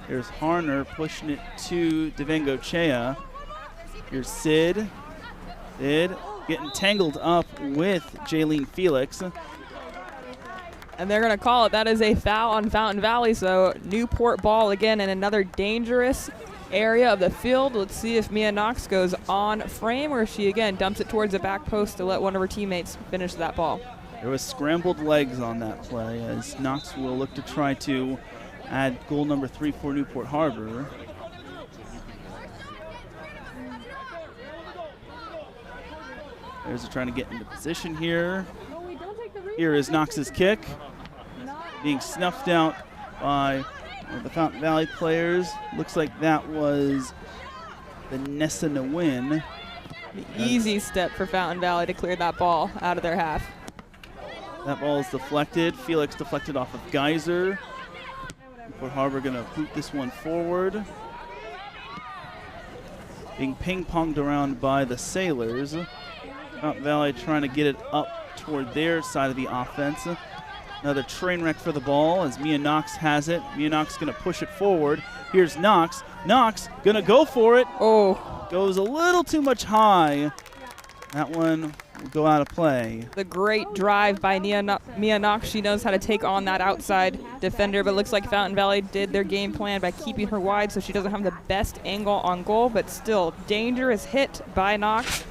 Here's Harner pushing it to Devengochea. Here's Sid. Sid getting tangled up with Jaylene Felix. And they're going to call it. That is a foul on Fountain Valley. So Newport ball again, and another dangerous area of the field. Let's see if Mia Knox goes on frame or if she again dumps it towards the back post to let one of her teammates finish that ball. There was scrambled legs on that play as Knox will look to try to add goal number 3 for Newport Harbor. There's trying to get into position here. Here is Knox's kick, being snuffed out by one of the Fountain Valley players. Looks like that was Vanessa Nguyen. Easy step for Fountain Valley to clear that ball out of their half. That ball is deflected. Felix deflected off of Geyser. Newport Harbor going to boot this one forward. Being ping-ponged around by the Sailors. Fountain Valley trying to get it up toward their side of the offense. Another train wreck for the ball as Mia Knox has it. Mia Knox going to push it forward. Here's Knox. Knox going to go for it. Oh. Goes a little too much high. That one will go out of play. The great drive by Mia Knox. She knows how to take on that outside defender, but looks like Fountain Valley did their game plan by keeping her wide so she doesn't have the best angle on goal, but still dangerous hit by Knox.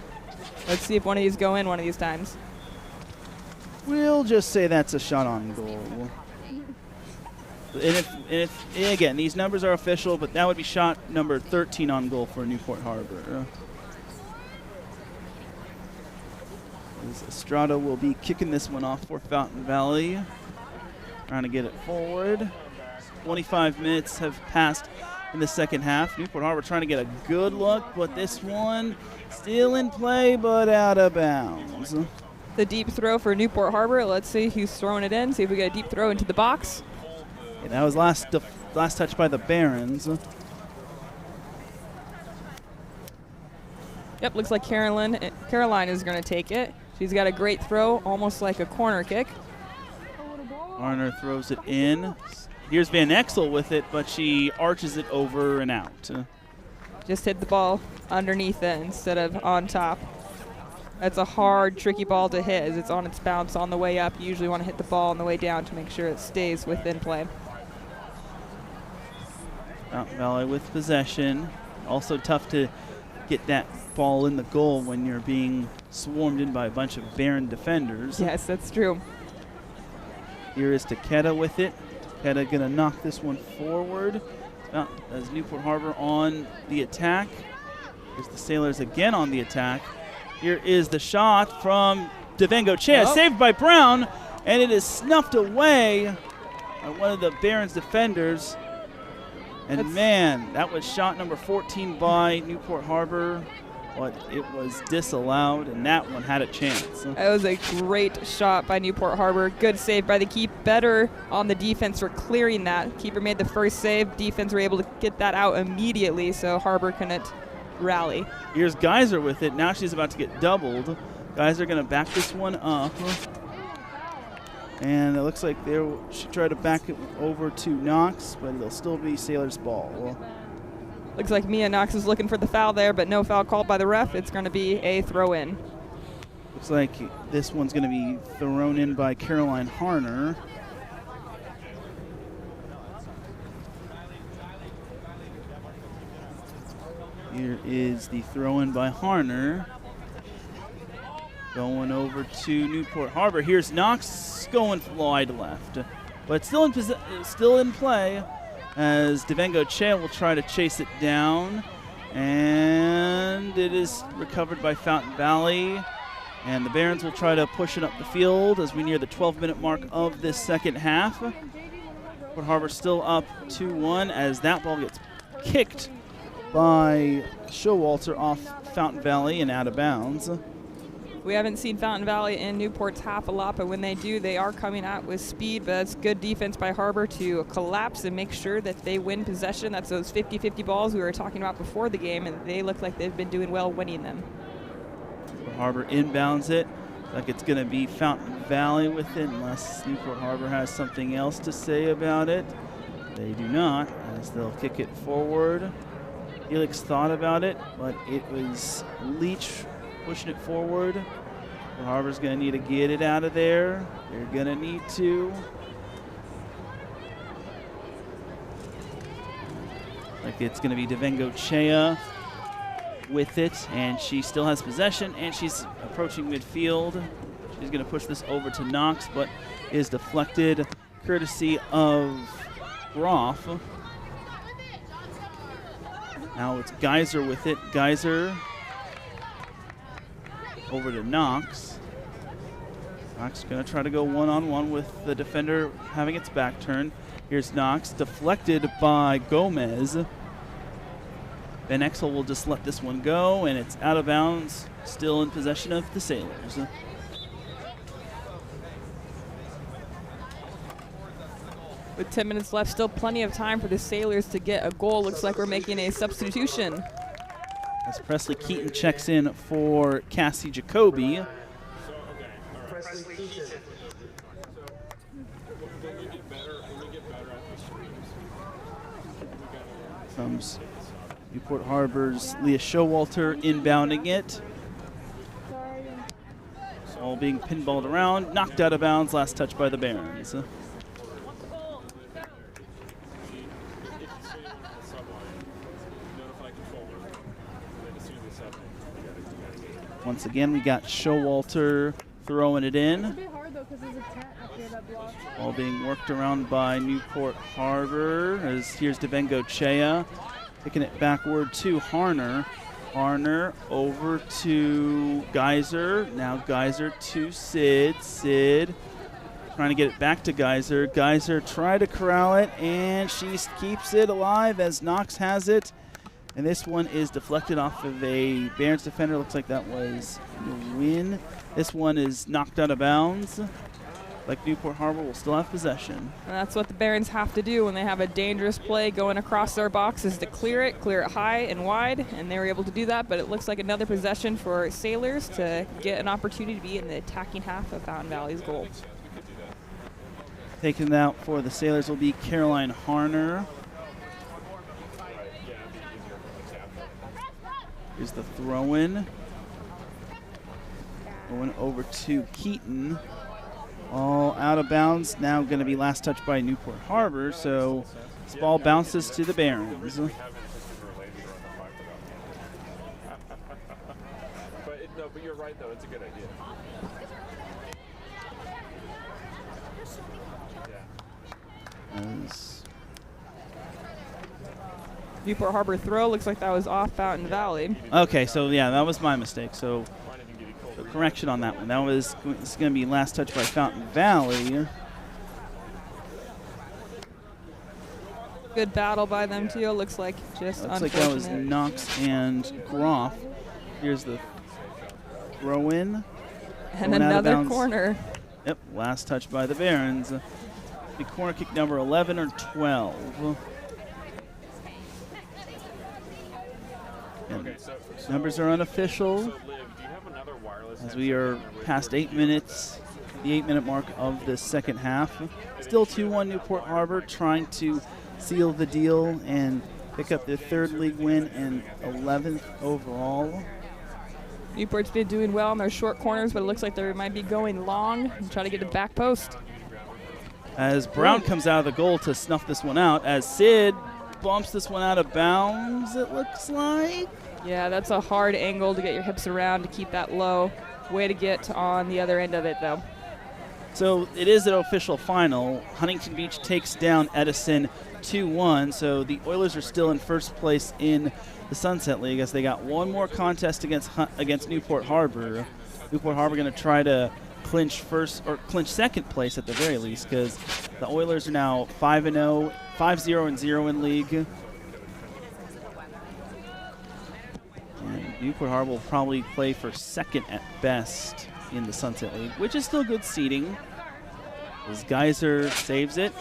Let's see if one of these go in one of these times. We'll just say that's a shot on goal. And if again, these numbers are official, but that would be shot number 13 on goal for Newport Harbor. As Estrada will be kicking this one off for Fountain Valley. Trying to get it forward. 25 minutes have passed in the second half. Newport Harbor trying to get a good look, but this one still in play, but out of bounds. The deep throw for Newport Harbor. Let's see who's throwing it in. See if we get a deep throw into the box. Yeah, that was last touch by the Barons. Yep, looks like Caroline is going to take it. She's got a great throw, almost like a corner kick. Arner throws it in. Here's Van Exel with it, but she arches it over and out. Just hit the ball underneath it instead of on top. That's a hard, tricky ball to hit as it's on its bounce on the way up. You usually want to hit the ball on the way down to make sure it stays within play. Fountain Valley with possession. Also tough to get that ball in the goal when you're being swarmed in by a bunch of Baron defenders. Yes, that's true. Here is Takeda with it. Takeda going to knock this one forward. As Newport Harbor on the attack. Here's the Sailors again on the attack. Here is the shot from Devengo Che, saved by Brown, and it is snuffed away by one of the Barons defenders. And man, that was shot number 14 by Newport Harbor, but it was disallowed, and that one had a chance. That was a great shot by Newport Harbor. Good save by the keeper. Better on the defense for clearing that. Keeper made the first save. Defense were able to get that out immediately, so Harbor couldn't rally. Here's Geyser with it. Now she's about to get doubled. Geyser going to back this one up. And it looks like she tried to back it over to Knox, but it'll still be Sailor's ball. Looks like Mia Knox is looking for the foul there, but no foul called by the ref. It's going to be a throw-in. Looks like this one's going to be thrown in by Caroline Harner. Here is the throw-in by Harner. Going over to Newport Harbor. Here's Knox going wide left. But still in play as Devengo Che will try to chase it down. And it is recovered by Fountain Valley. And the Barons will try to push it up the field as we near the 12-minute mark of this second half. Newport Harbor still up 2-1 as that ball gets kicked by Showalter off Fountain Valley and out of bounds. We haven't seen Fountain Valley in Newport's half a lot, but when they do, they are coming out with speed. But that's good defense by Harbor to collapse and make sure that they win possession. That's those 50-50 balls we were talking about before the game, and they look like they've been doing well winning them. Harbor inbounds it. Like it's going to be Fountain Valley with it, unless Newport Harbor has something else to say about it. They do not, as they'll kick it forward. Felix thought about it, but it was Leach pushing it forward. Newport Harbor's going to need to get it out of there. They're going to need to. Like It's going to be Devengo Chea with it, and she still has possession, and she's approaching midfield. She's going to push this over to Knox, but is deflected courtesy of Groff. Now it's Geyser with it. Geyser over to Knox. Knox going to try to go one-on-one with the defender having its back turned. Here's Knox, deflected by Gomez. Van Exel will just let this one go, and it's out of bounds, still in possession of the Sailors. With 10 minutes left, still plenty of time for the Sailors to get a goal. Looks like we're making a substitution. As Presley Keaton checks in for Cassie Jacoby. Comes Newport Harbor's Leah Showalter inbounding it. All being pinballed around, knocked out of bounds, last touch by the Barons. Once again, we got Showalter throwing it in. It's a bit hard though because there's a tent up here that blocks. All being worked around by Newport Harbor. As here's Devengo Chea, picking it backward to Harner. Harner over to Geyser. Now Geyser to Sid. Sid trying to get it back to Geyser. Geyser tried to corral it, and she keeps it alive as Knox has it. And this one is deflected off of a Barons defender. Looks like that was a win. This one is knocked out of bounds. Like Newport Harbor will still have possession. And that's what the Barons have to do when they have a dangerous play going across their box, is to clear it high and wide, and they were able to do that. But it looks like another possession for Sailors to get an opportunity to be in the attacking half of Fountain Valley's goal. Taking out for the Sailors will be Caroline Harner. Here's the throw-in. Going over to Keaton. All out of bounds. Now going to be last touch by Newport Harbor. So this ball bounces to the Barons. But you're right, though. It's a good idea. As Newport Harbor throw looks like that was off Fountain Valley. okay, so yeah, that was my mistake. So correction on that one. That was it's going to be last touch by Fountain Valley. Good battle by them too. Looks like just Looks like unfortunate. that was Knox and Groff. Here's the throw-in. And going out of another bounds. corner. Yep, last touch by the Barons. The corner kick number 11 or 12. And numbers are unofficial as we are past 8 minutes, the 8-minute mark of the second half. Still 2-1 Newport Harbor, trying to seal the deal and pick up their third league win and 11th overall. Newport's been doing well on their short corners, but it looks like they might be going long and try to get the back post. As Brown comes out of the goal to snuff this one out, as Sid bumps this one out of bounds, it looks like. Yeah, that's a hard angle to get your hips around to keep that low. Way to get on the other end of it, though. So it is an official final. Huntington Beach takes down Edison 2-1. So the Oilers are still in first place in the Sunset League as they got one more contest against Newport Harbor. Newport Harbor going to try to clinch first or clinch second place at the very least, because the Oilers are now 5-0, 5-0-0 in league. And Newport Harbor will probably play for second at best in the Sunset League, which is still good seeding. As Geyser saves it.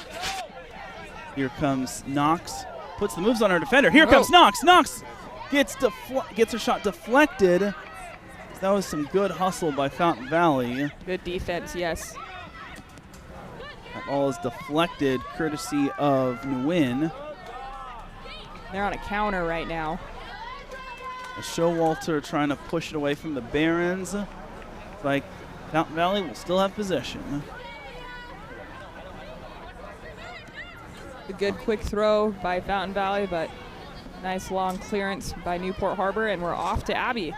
Here comes Knox. Puts the moves on her defender. Here comes Knox. Knox gets her shot deflected. That was some good hustle by Fountain Valley. Good defense, yes. That ball is deflected courtesy of Nguyen. They're on a counter right now. Showalter trying to push it away from the Barons. Like Fountain Valley will still have possession. A good quick throw by Fountain Valley, but Nice long clearance by Newport Harbor, and we're off to Abby.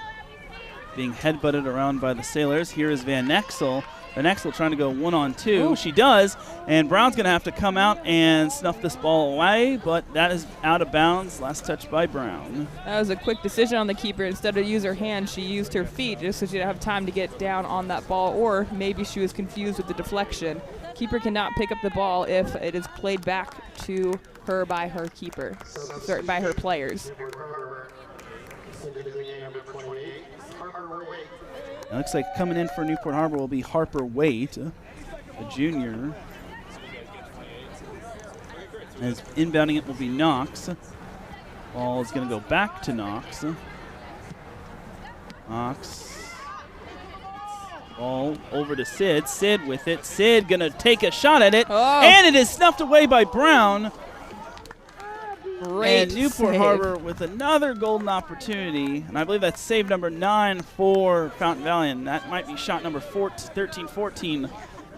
Being headbutted around by the Sailors. Here is Van Exel. Van Exel trying to go 1-on-2. Ooh. She does, and Brown's going to have to come out and snuff this ball away, but that is out of bounds. Last touch by Brown. That was a quick decision on the keeper. Instead of use her hand, she used her feet just so she didn't have time to get down on that ball, or maybe she was confused with the deflection. Keeper cannot pick up the ball if it is played back to her by her keeper, sorry, by her players. It looks like coming in for Newport Harbor will be Harper Waite, a junior. As inbounding it will be Knox. Ball is going to go back to Knox. Knox. Ball over to Sid. Sid with it. Sid going to take a shot at it. Oh. And it is snuffed away by Brown. Great and Newport save. Harbor with another golden opportunity. And I believe that's save number 9 for Fountain Valley. And that might be shot number 13-14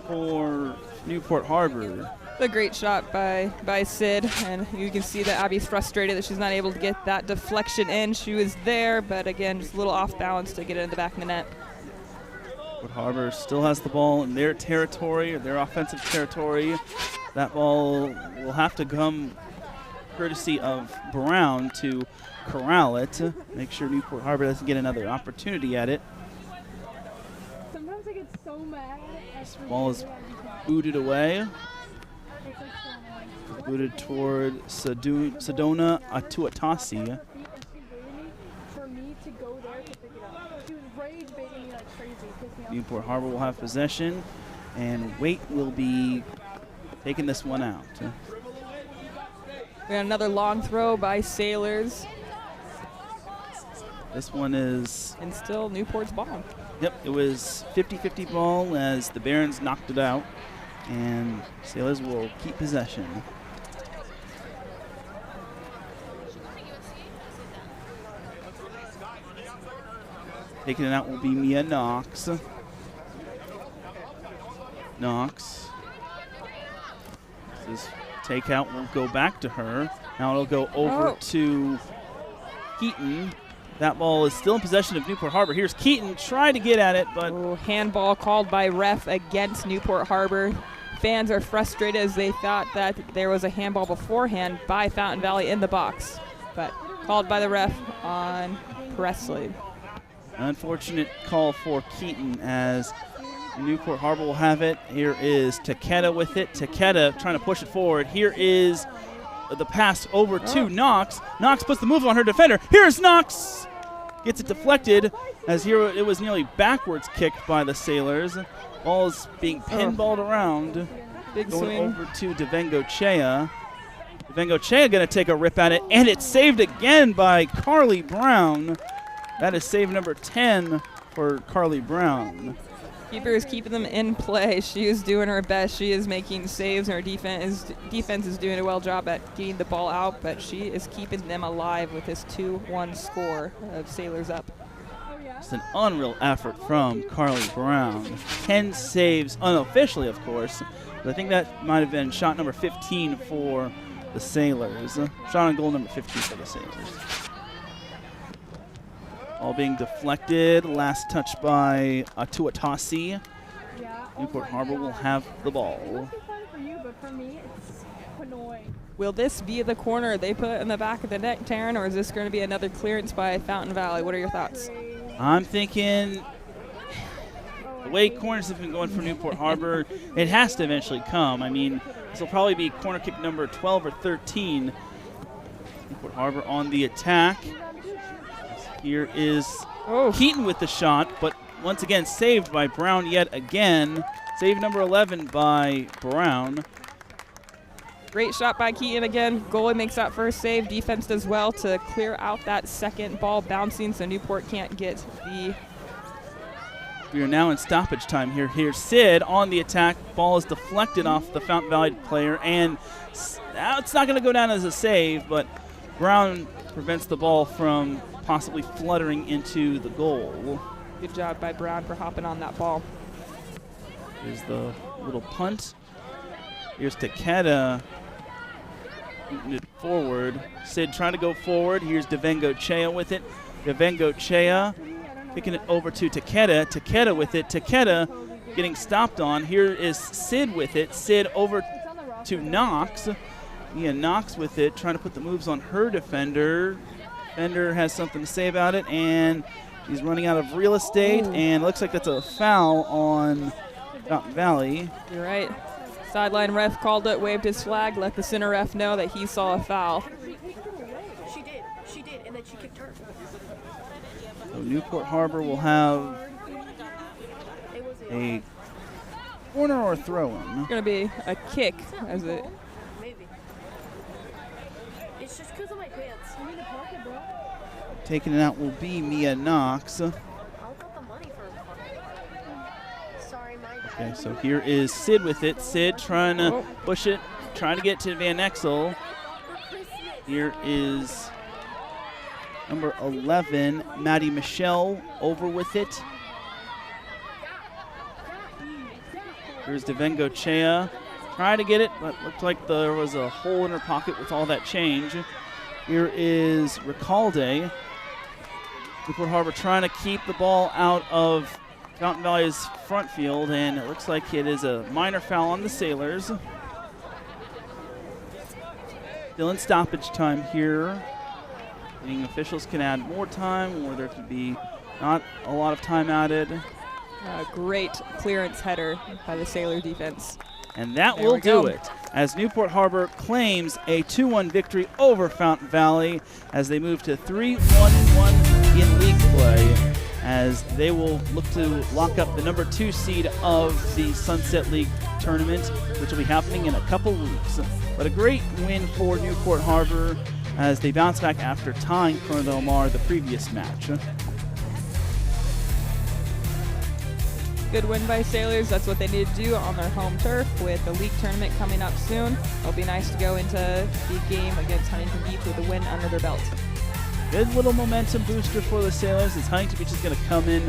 for Newport Harbor. A great shot by Sid, and you can see that Abby's frustrated that she's not able to get that deflection in. She was there, but again, just a little off balance to get it in the back of the net. Newport Harbor still has the ball in their territory, or their offensive territory. That ball will have to come courtesy of Brown to corral it. Make sure Newport Harbor doesn't get another opportunity at it. Sometimes I get so mad. This ball is booted away. Booted toward Sedona Atuatasi. For me to go there to pick it up. She was rage baiting me like crazy. Pissed me off. Newport Harbor will have possession, and Waite will be taking this one out. We got another long throw by Sailors, This one is, and still Newport's ball. yep, it was 50-50 ball as the Barons knocked it out, and Sailors will keep possession. Taking it out will be Mia Knox. Knox. This takeout will go back to her. Now it'll go over to Keaton. That ball is still in possession of Newport Harbor. Here's Keaton trying to get at it, but Handball called by ref against Newport Harbor. Fans are frustrated as they thought that there was a handball beforehand by Fountain Valley in the box, but called by the ref on Presley. unfortunate call for Keaton as Newport Harbor will have it. Here is Takeda with it. Takeda trying to push it forward. Here is the pass over to Knox. Knox puts the move on her defender. Here's Knox. Gets it deflected as here it was nearly backwards kicked by the Sailors. Ball is being pinballed around. Big Going swing. over to Devengo Chea. Devengo Chea going to take a rip at it, and it's saved again by Carly Brown. That is save number 10 for Carly Brown. Keeper is keeping them in play. She is doing her best. She is making saves, and her defense is doing a well job at getting the ball out, but she is keeping them alive with this 2-1 score of Sailors up. It's an unreal effort from Carly Brown. 10 saves, unofficially, of course, but I think that might have been shot number 15 for the Sailors. Shot on goal number 15 for the Sailors. All being deflected. Last touch by Atuatasi. Newport Harbor will have the ball. Will this be the corner they put in the back of the net, Taryn, or is this going to be another clearance by Fountain Valley? What are your thoughts? I'm thinking the way corners have been going for Newport Harbor, it has to eventually come. I mean, this will probably be corner kick number 12 or 13. Newport Harbor on the attack. Here is Keaton with the shot, but once again saved by Brown yet again. Save number 11 by Brown. Great shot by Keaton again. Goalie makes that first save. Defense does well to clear out that second ball bouncing so Newport can't get the... We are now in stoppage time here. Here's Sid on the attack. Ball is deflected off the Fountain Valley player, and now it's not going to go down as a save, but Brown prevents the ball from possibly fluttering into the goal. Good job by Brown for hopping on that ball. Here's the little punt. Here's Takeda Forward. Sid trying to go forward. Here's Devengo Chea with it. Devengo Chea picking it over to Takeda. Takeda with it. Takeda getting stopped on. Here is Sid with it. Sid over to Knox. Mia Knox with it, trying to put the moves on her defender. Defender has something to say about it, and he's running out of real estate, and looks like that's a foul on Fountain Valley. You're right. Sideline ref called it, waved his flag, let the center ref know that he saw a foul. She did, and then she kicked her. So Newport Harbor will have a corner or a throw-in. It's going to be a kick as it. Maybe. It's just because of my pants. You need a pocket, bro. Taking it out will be Mia Knox. I'll put the money for Sorry, my bad. Okay, so here is Sid with it. Sid trying to push it, trying to get to Van Exel. Here is number 11, Maddie Michelle, over with it. Here's Devengo Chea. Trying to get it, but looked like there was a hole in her pocket with all that change. Here is Recalde. Newport Harbor trying to keep the ball out of Fountain Valley's front field, and it looks like it is a minor foul on the Sailors. Still in stoppage time here. Meaning officials can add more time, or there could be not a lot of time added. A great clearance header by the Sailor defense. And that There will we go. do it, as Newport Harbor claims a 2-1 victory over Fountain Valley as they move to 3-1-1 in league play, as they will look to lock up the number 2 seed of the Sunset League tournament, which will be happening in a couple weeks. But a great win for Newport Harbor as they bounce back after tying Corona del Mar the previous match. Good win by Sailors. That's what they need to do on their home turf with the league tournament coming up soon. It'll be nice to go into the game against Huntington Beach with a win under their belt. Good little momentum booster for the Sailors as Huntington Beach is going to come in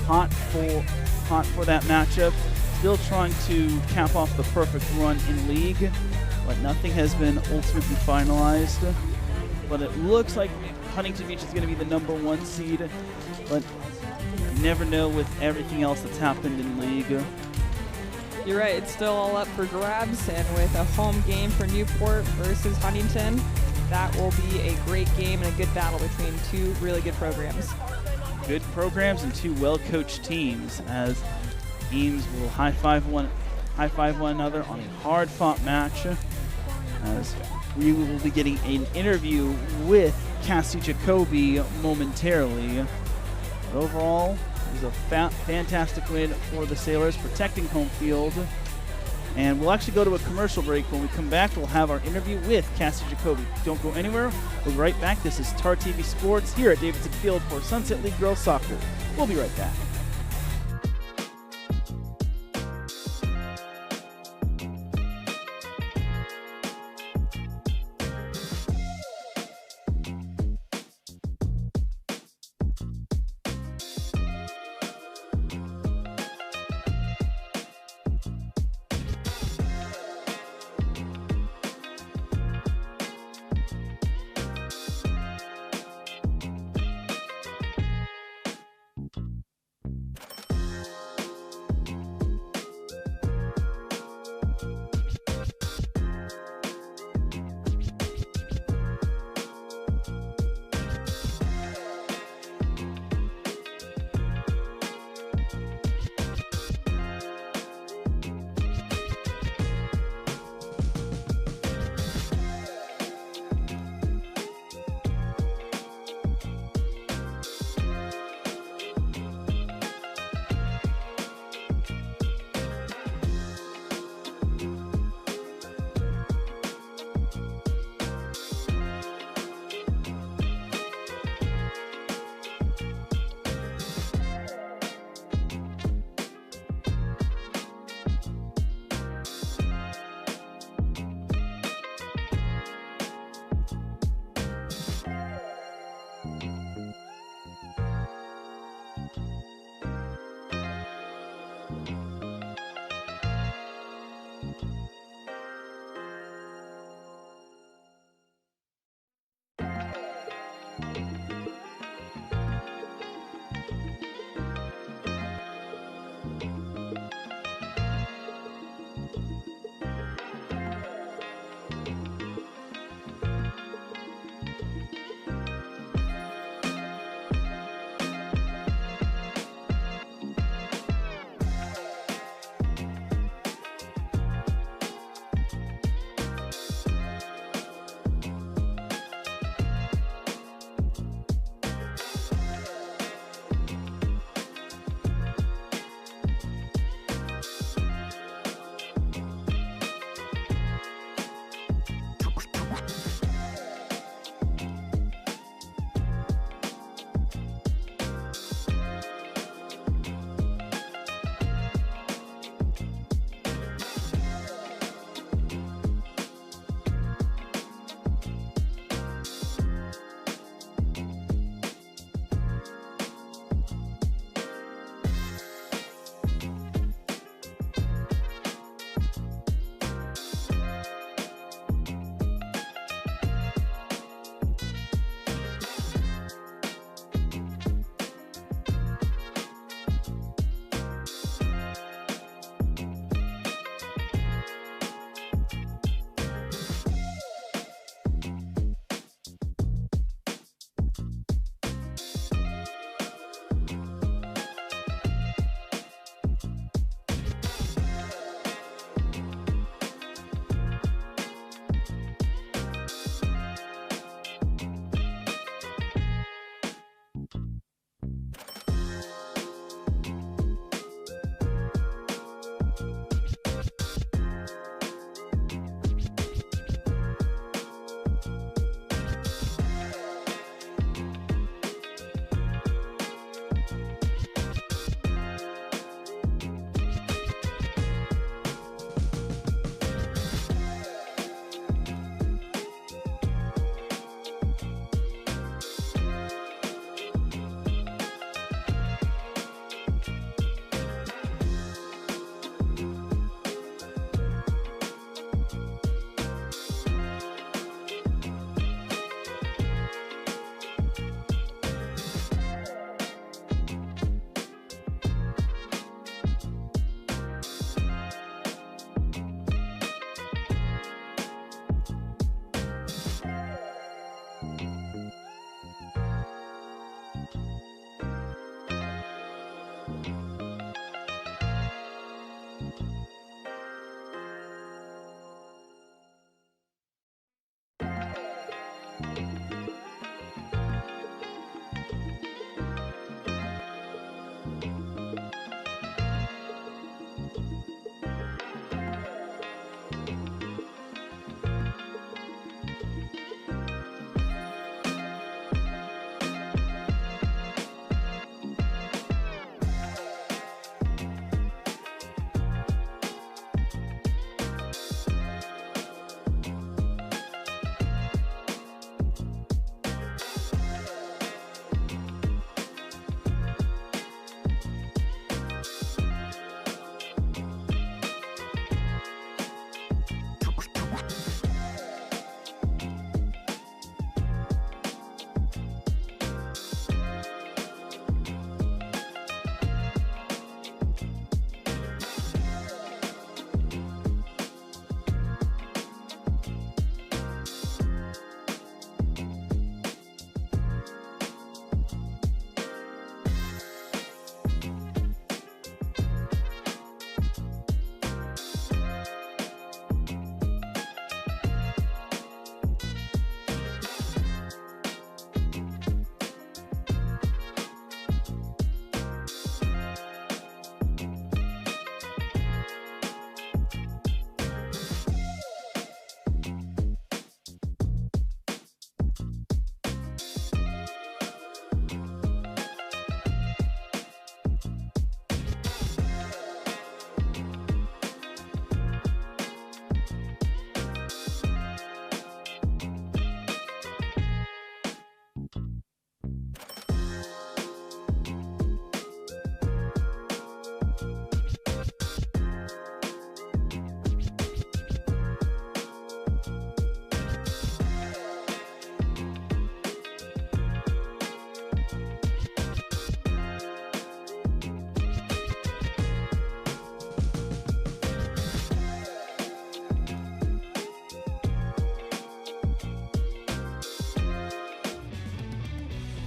hot for that matchup. Still trying to cap off the perfect run in league, but nothing has been ultimately finalized. But it looks like Huntington Beach is going to be the number 1 seed, but you never know with everything else that's happened in league. You're right, it's still all up for grabs, and with a home game for Newport versus Huntington, that will be a great game and a good battle between two really good programs. Good programs and 2 well-coached teams, as teams will high-five one another on a hard-fought match, as we will be getting an interview with Cassie Jacoby momentarily. But overall, it was a fantastic win for the Sailors, protecting home field. And we'll actually go to a commercial break. When we come back, we'll have our interview with Cassie Jacoby. Don't go anywhere. We'll be right back. This is Tar TV Sports here at Davidson Field for Sunset League Girls Soccer. We'll be right back.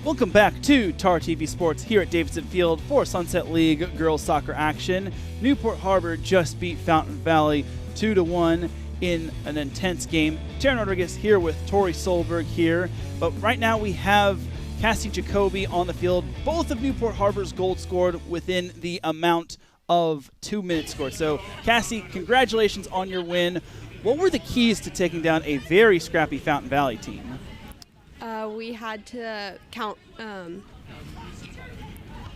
Welcome back to TAR TV Sports here at Davidson Field for Sunset League girls soccer action. Newport Harbor just beat Fountain Valley 2-1 in an intense game. Taryn Rodriguez here with Tori Solberg here, but right now we have Cassie Jacoby on the field. Both of Newport Harbor's goals scored within the amount of 2 minutes scored. So Cassie, congratulations on your win. What were the keys to taking down a very scrappy Fountain Valley team? We had to count.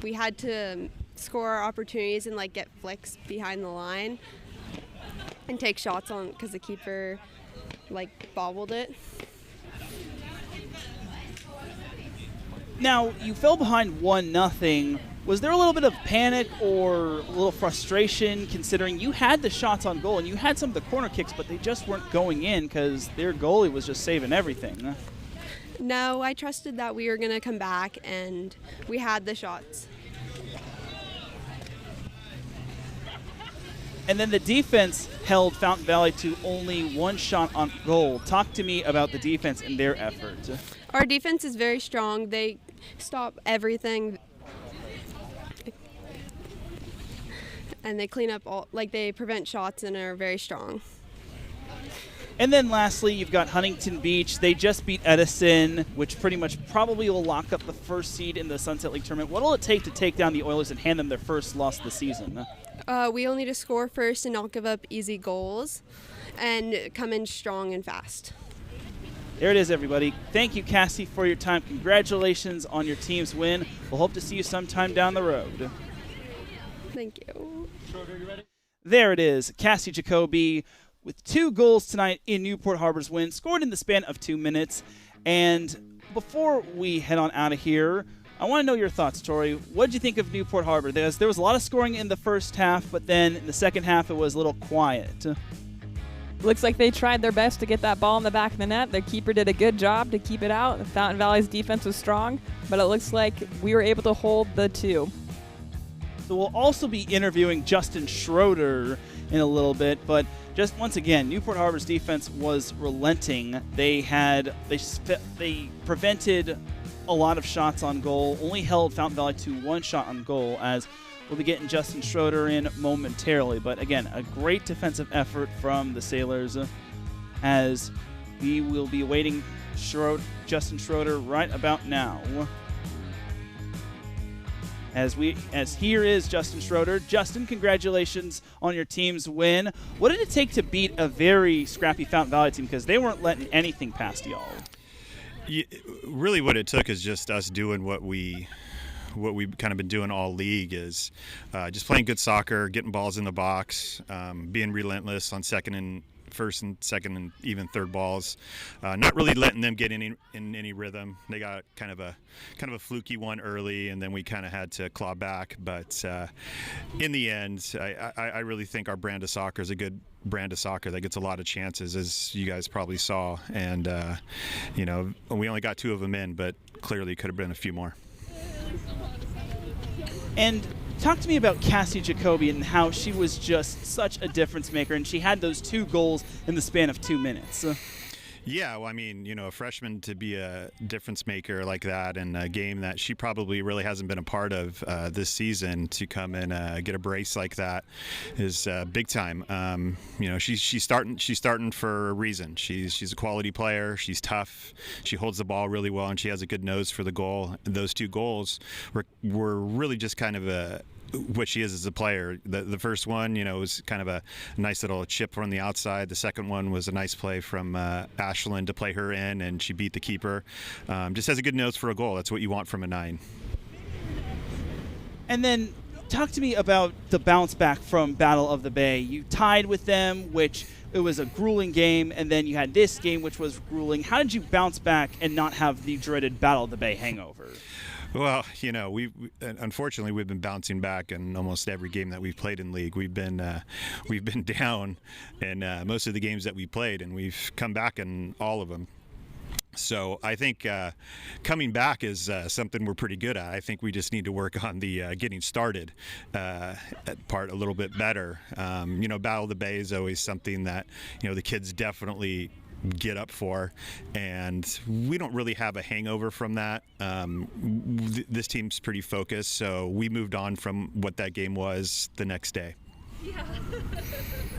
We had to score our opportunities and get flicks behind the line and take shots on because the keeper bobbled it. Now you fell behind 1-0. Was there a little bit of panic or a little frustration considering you had the shots on goal and you had some of the corner kicks, but they just weren't going in because their goalie was just saving everything? No, I trusted that we were going to come back, and we had the shots. And then the defense held Fountain Valley to only 1 shot on goal. Talk to me about the defense and their effort. Our defense is very strong. They stop everything, and they clean up they prevent shots and are very strong. And then lastly, you've got Huntington Beach. They just beat Edison, which pretty much probably will lock up the first seed in the Sunset League tournament. What will it take to take down the Oilers and hand them their first loss of the season? We all need to score first and not give up easy goals and come in strong and fast. There it is, everybody. Thank you, Cassie, for your time. Congratulations on your team's win. We'll hope to see you sometime down the road. Thank you. There it is, Cassie Jacoby with 2 goals tonight in Newport Harbor's win, scored in the span of 2 minutes. And before we head on out of here, I want to know your thoughts, Tori. What did you think of Newport Harbor? There was a lot of scoring in the first half, but then in the second half it was a little quiet. Looks like they tried their best to get that ball in the back of the net. Their keeper did a good job to keep it out. Fountain Valley's defense was strong, but it looks like we were able to hold the 2. So we'll also be interviewing Justin Schroeder in a little bit, but just once again, Newport Harbor's defense was relenting. They prevented a lot of shots on goal, only held Fountain Valley to 1 shot on goal, as we'll be getting Justin Schroeder in momentarily. But again, a great defensive effort from the Sailors, as we will be awaiting Justin Schroeder right about now. As here is Justin Schroeder. Justin, congratulations on your team's win. What did it take to beat a very scrappy Fountain Valley team? Because they weren't letting anything past y'all. Really what it took is just us doing what we've kind of been doing all league, is just playing good soccer, getting balls in the box, being relentless on first and second and even third balls, not really letting them get in any rhythm. They got kind of a fluky one early, and then we kind of had to claw back. But in the end, I really think our brand of soccer is a good brand of soccer that gets a lot of chances, as you guys probably saw. And we only got 2 of them in, but clearly could have been a few more. And talk to me about Cassie Jacoby and how she was just such a difference maker, and she had those 2 goals in the span of 2 minutes. Yeah, well, I mean, a freshman to be a difference maker like that in a game that she probably really hasn't been a part of this season, to come and get a brace like that is big time. She's starting for a reason. She's a quality player. She's tough. She holds the ball really well, and she has a good nose for the goal. And those 2 goals were really just kind of what she is as a player. The first one, was kind of a nice little chip from the outside. The second one was a nice play from Ashlyn to play her in, and she beat the keeper. Just has a good nose for a goal. That's what you want from a 9. And then talk to me about the bounce back from Battle of the Bay. You tied with them, which it was a grueling game, and then you had this game, which was grueling. How did you bounce back and not have the dreaded Battle of the Bay hangover? Well, we unfortunately we've been bouncing back in almost every game that we've played in league. We've been down in most of the games that we played, and we've come back in all of them. So I think coming back is something we're pretty good at. I think we just need to work on the getting started part a little bit better. Battle of the Bay is always something that the kids definitely get up for, and we don't really have a hangover from that. This team's pretty focused, so we moved on from what that game was the next day.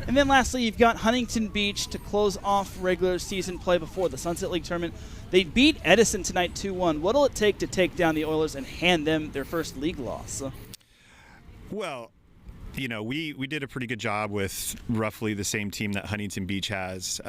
And then lastly, you've got Huntington Beach to close off regular season play before the Sunset League tournament. They beat Edison tonight 2-1. What'll it take to take down the Oilers and hand them their first league loss? Well, you know, we did a pretty good job with roughly the same team that Huntington Beach has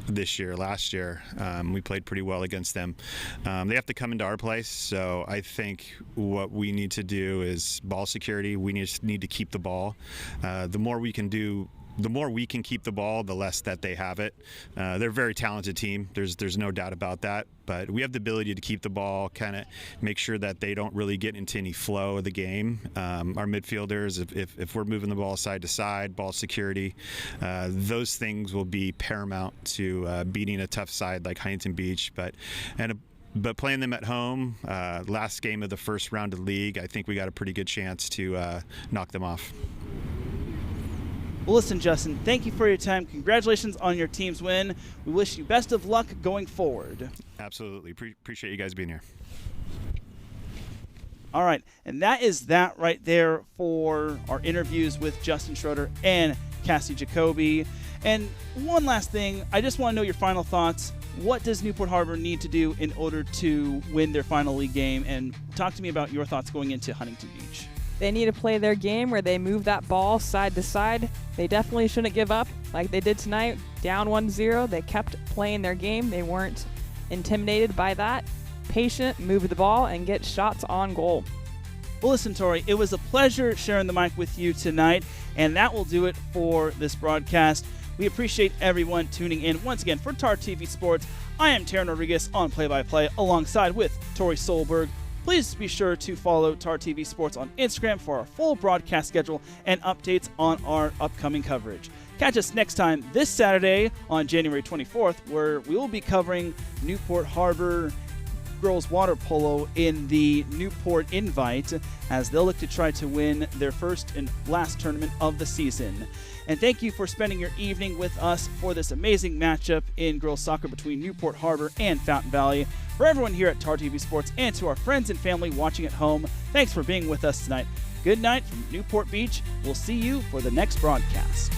this year. Last year, we played pretty well against them. They have to come into our place, so I think what we need to do is ball security. We need to keep the ball. The more we can keep the ball, the less that they have it. They're a very talented team. There's no doubt about that. But we have the ability to keep the ball, kind of make sure that they don't really get into any flow of the game. Our midfielders, if we're moving the ball side to side, ball security, those things will be paramount to beating a tough side like Huntington Beach. But playing them at home, last game of the first round of the league, I think we got a pretty good chance to knock them off. Well, listen, Justin, thank you for your time. Congratulations on your team's win. We wish you best of luck going forward. Absolutely. Appreciate you guys being here. All right, and that is that right there for our interviews with Justin Schroeder and Cassie Jacoby. And one last thing, I just want to know your final thoughts. What does Newport Harbor need to do in order to win their final league game? And talk to me about your thoughts going into Huntington Beach. They need to play their game where they move that ball side to side. They definitely shouldn't give up like they did tonight. Down 1-0, they kept playing their game. They weren't intimidated by that. Patient, move the ball, and get shots on goal. Well, listen, Tori, it was a pleasure sharing the mic with you tonight, and that will do it for this broadcast. We appreciate everyone tuning in. Once again, for TAR TV Sports, I am Taryn Rodriguez on play-by-play alongside with Tori Solberg. Please be sure to follow TAR TV Sports on Instagram for our full broadcast schedule and updates on our upcoming coverage. Catch us next time this Saturday on January 24th, where we will be covering Newport Harbor girls water polo in the Newport Invite as they'll look to try to win their first and last tournament of the season. And thank you for spending your evening with us for this amazing matchup in girls soccer between Newport Harbor and Fountain Valley. For everyone here at TAR TV Sports and to our friends and family watching at home, thanks for being with us tonight. Good night from Newport Beach. We'll see you for the next broadcast.